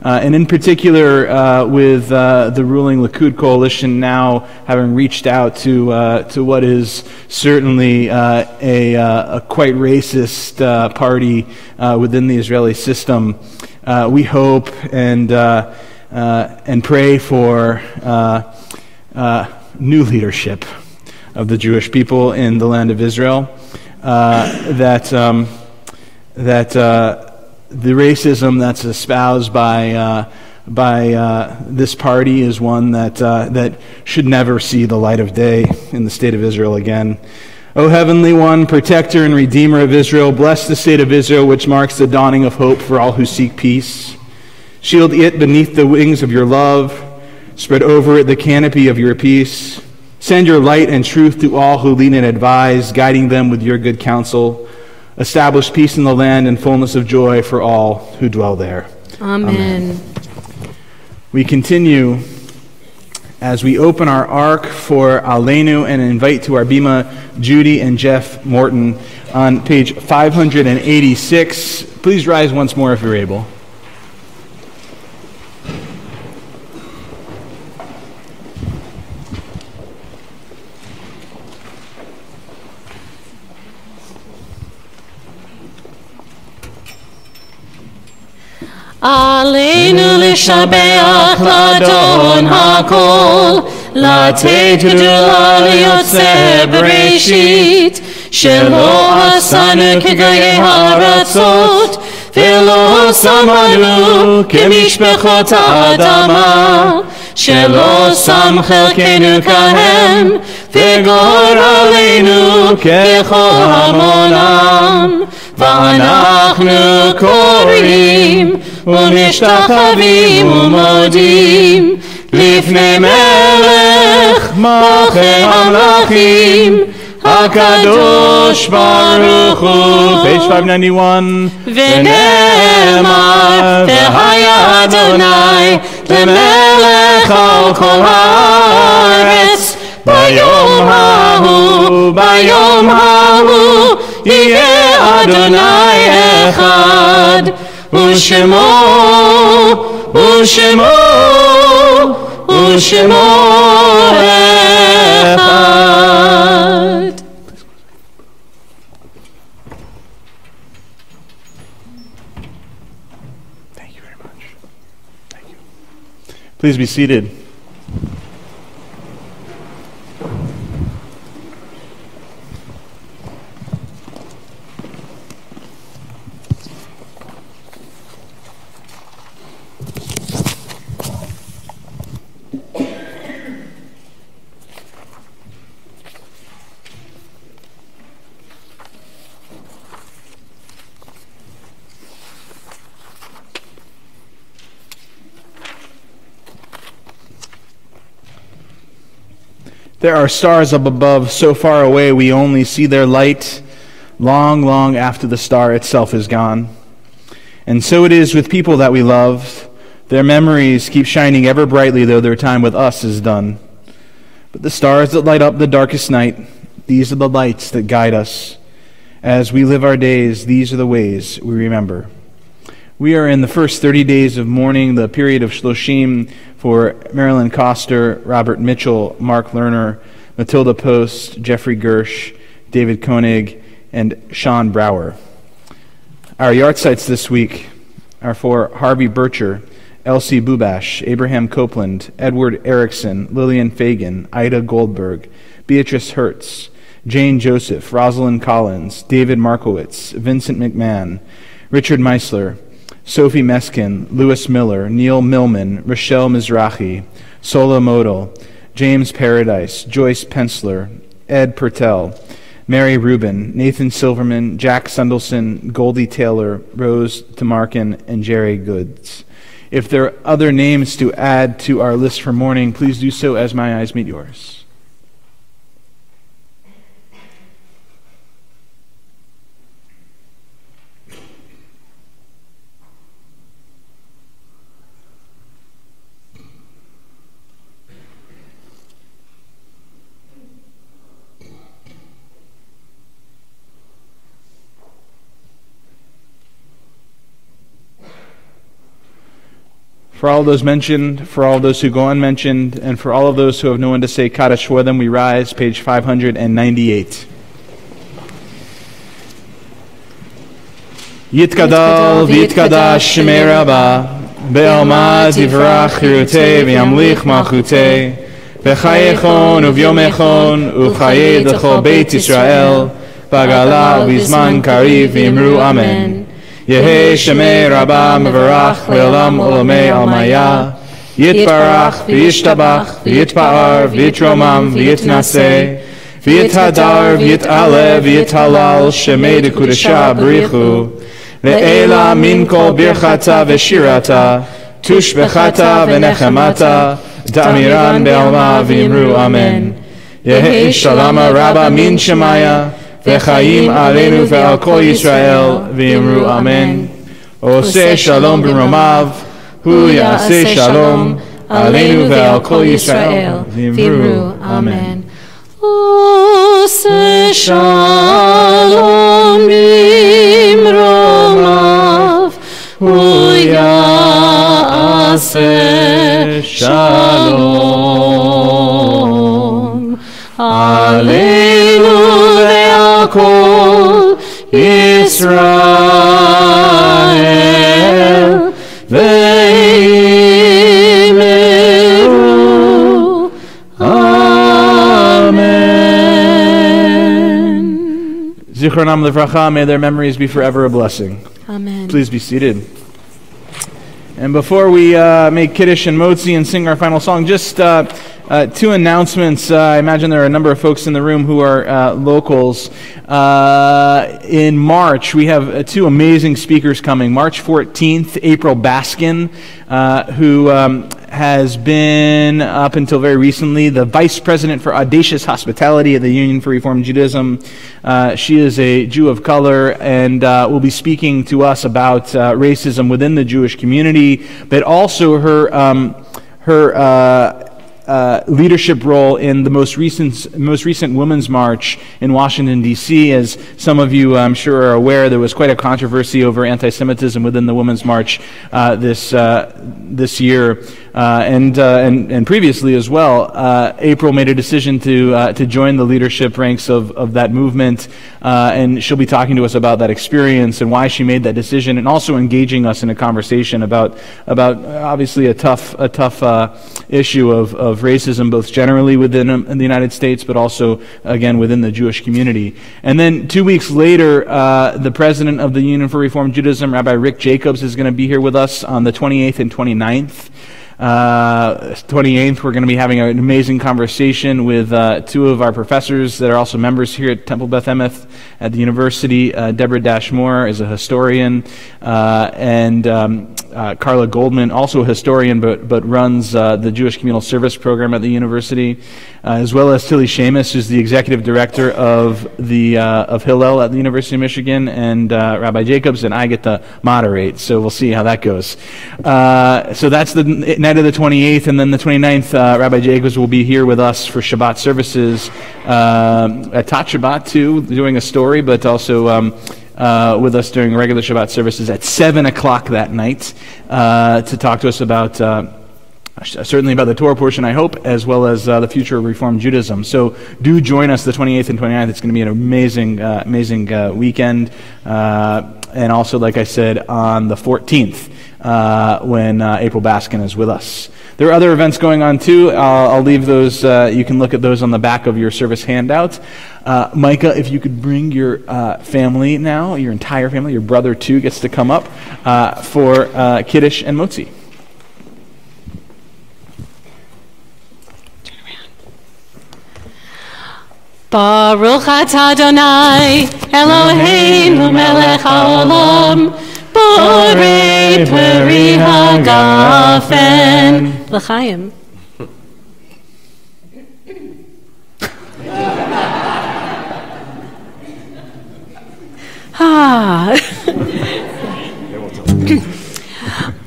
[SPEAKER 1] and in particular with the ruling Likud coalition now having reached out to what is certainly a quite racist party within the Israeli system, we hope and pray for new leadership of the Jewish people in the land of Israel, that the racism that's espoused by this party is one that should never see the light of day in the state of Israel again. O Heavenly One, Protector and Redeemer of Israel, bless the state of Israel, which marks the dawning of hope for all who seek peace. Shield it beneath the wings of your love. Spread over it the canopy of your peace. Send your light and truth to all who lead and advise, guiding them with your good counsel. Establish peace in the land and fullness of joy for all who dwell there.
[SPEAKER 2] Amen.
[SPEAKER 1] We continue as we open our ark for Aleinu and invite to our bima Judy and Jeff Morton on page 586. Please rise once more if you're able.
[SPEAKER 3] עלינו לשבח לאדון הכל, לתת גדולה ליוצא בראשית, שלא עשנו כגויי הארצות, ולא שמנו כמשפחות האדמה, שלא שם חלקנו כהם, וגורלנו ככל המונם. ואנחנו קוראים ומשתחווים ומודים לפני מלך מלכי המלכים,
[SPEAKER 1] HaKadosh Baruch Hu. Page 591.
[SPEAKER 3] V'ne'emar v'haya Adonai lemelech al kol haaretz bayom hahu yeh Adonai echad u'shemo echad.
[SPEAKER 1] Thank you very much. Thank you. Please be seated. There are stars up above, so far away we only see their light long, long after the star itself is gone. And so it is with people that we love. Their memories keep shining ever brightly, though their time with us is done. But the stars that light up the darkest night, these are the lights that guide us. As we live our days, these are the ways we remember. We are in the first 30 days of mourning, the period of Shloshim, for Marilyn Coster, Robert Mitchell, Mark Lerner, Matilda Post, Jeffrey Gersh, David Koenig, and Sean Brower. Our yahrzeits this week are for Harvey Bircher, Elsie Bubash, Abraham Copeland, Edward Erickson, Lillian Fagan, Ida Goldberg, Beatrice Hertz, Jane Joseph, Rosalind Collins, David Markowitz, Vincent McMahon, Richard Meisler, Sophie Meskin, Louis Miller, Neil Millman, Rochelle Mizrahi, Sola Modal, James Paradise, Joyce Pensler, Ed Pertel, Mary Rubin, Nathan Silverman, Jack Sundelson, Goldie Taylor, Rose Tamarkin, and Jerry Goods. If there are other names to add to our list for mourning, please do so as my eyes meet yours. For all those mentioned, for all those who go unmentioned, and for all of those who have no one to say Kaddish for them, we rise, page 598. Yitkadal v'yitkadash shemei Rabbah, be'alma tivrach chirutei v'yamlich malchutei, v'chayechon uvyomechon u'chayei d'chol Beit Yisrael, b'gala u'bizman kariv v'imru amen. Yehei Shemei Rabbah Mevarach Le'olam Olamei Almaya Yitbarach V'yishtabach V'yitpa'ar V'yitromam V'yitnaseh V'yithadar V'yit'aleh V'yithalal Shemei Dekudesha B'richu Le'ela Min Kol Birchata V'shirata Tushbechata V'nechemata Da'amiran Be'alma V'imru Amen. Yehei Shalama Rabbah Min Shemaya V'chaim aleinu ve'al kol Yisrael v'yimru amen. Oseh shalom b'romav, hu ya'aseh shalom aleinu ve'al kol Yisrael v'yimru amen.
[SPEAKER 3] Oseh shalom b'romav, hu ya'aseh shalom aleinu Kol Yisrael v'yimru amen.
[SPEAKER 1] Zichronam levracha, may their memories be forever a blessing.
[SPEAKER 2] Amen.
[SPEAKER 1] Please be seated. And before we make Kiddush and Motzi and sing our final song, just two announcements. I imagine there are a number of folks in the room who are locals. In March, we have two amazing speakers coming. March 14th, April Baskin, who has been, up until very recently, the vice president for Audacious Hospitality at the Union for Reform Judaism. She is a Jew of color and will be speaking to us about racism within the Jewish community, but also her leadership role in the most recent Women's March in Washington, D.C. As some of you, I'm sure, are aware, there was quite a controversy over anti-Semitism within the Women's March this year, and previously as well. April made a decision to join the leadership ranks of that movement, and she'll be talking to us about that experience and why she made that decision, and also engaging us in a conversation about obviously a tough issue of racism, both generally within the United States, but also, again, within the Jewish community. And then 2 weeks later, the president of the Union for Reform Judaism, Rabbi Rick Jacobs, is going to be here with us on the 28th and 29th. 28th, we're going to be having an amazing conversation with two of our professors that are also members here at Temple Beth Emeth at the university. Deborah Dashmore is a historian, and Carla Goldman, also a historian, but runs the Jewish Communal Service program at the university, as well as Tilly Seamus, who's the executive director of Hillel at the University of Michigan, and Rabbi Jacobs, and I get to moderate, so we'll see how that goes. So that's the night of the 28th, and then the 29th, Rabbi Jacobs will be here with us for Shabbat services, at Tot Shabbat too, doing a story, but also with us during regular Shabbat services at 7 o'clock that night to talk to us about certainly about the Torah portion, I hope, as well as the future of Reform Judaism. So do join us the 28th and 29th. It's going to be an amazing weekend. And also, like I said, on the 14th, when April Baskin is with us. There are other events going on too. I'll leave those. You can look at those on the back of your service handout. Micah, if you could bring your family now, your entire family, your brother too gets to come up for Kiddush and Motzi.
[SPEAKER 3] Baruch atah Adonai Eloheinu melech haolam borei peri hagafen
[SPEAKER 2] L'chaim.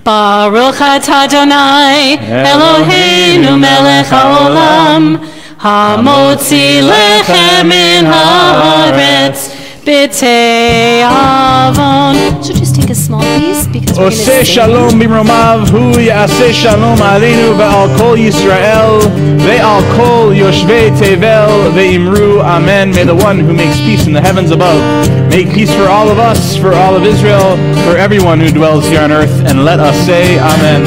[SPEAKER 3] Baruch atah Adonai Eloheinu melech haolam Hamotzi lechem min haaretz b'tei avon.
[SPEAKER 2] Should just take a small piece because we're going to
[SPEAKER 1] Oseh shalom bimromav hu ya'aseh shalom aleinu ve'al kol Yisrael ve'al kol yoshvei tevel ve'imru amen. May the one who makes peace in the heavens above make peace for all of us, for all of Israel, for everyone who dwells here on earth, and let us say amen.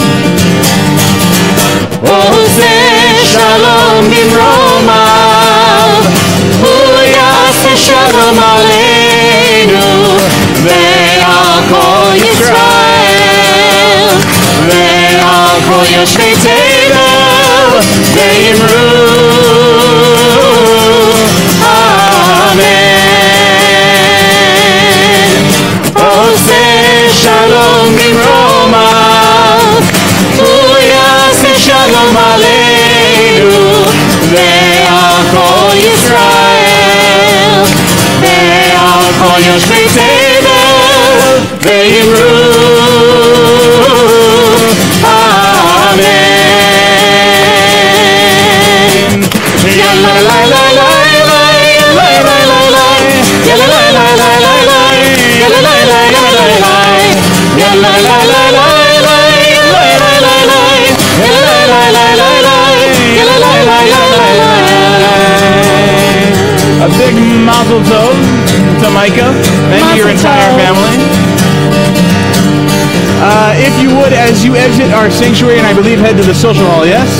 [SPEAKER 3] Oseh shalom bimromav hu ya'aseh shalom aleinu ve'al kol Yisrael ve'al kol yoshvei tevel ve'imru amen. Oseh shalom bimromav hu ya'aseh shalom aleinu ve'al kol Yisrael ve'al kol yoshvei tevel ve'imru amen. Yalla la la la la la la la la yalla la la la la la yalla la la la la la yalla la la la la la la la yalla la la la la yalla la la la la.
[SPEAKER 1] A big mazel tov to Micah and your entire family. If you would, as you exit our sanctuary, and I believe head to the social hall, yes?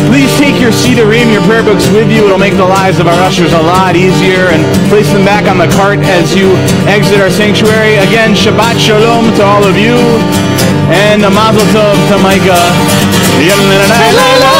[SPEAKER 1] Please take your Sidurim, your prayer books with you. It'll make the lives of our ushers a lot easier, and place them back on the cart as you exit our sanctuary. Again, Shabbat Shalom to all of you, and a mazel tov to Micah.
[SPEAKER 3] La la la la la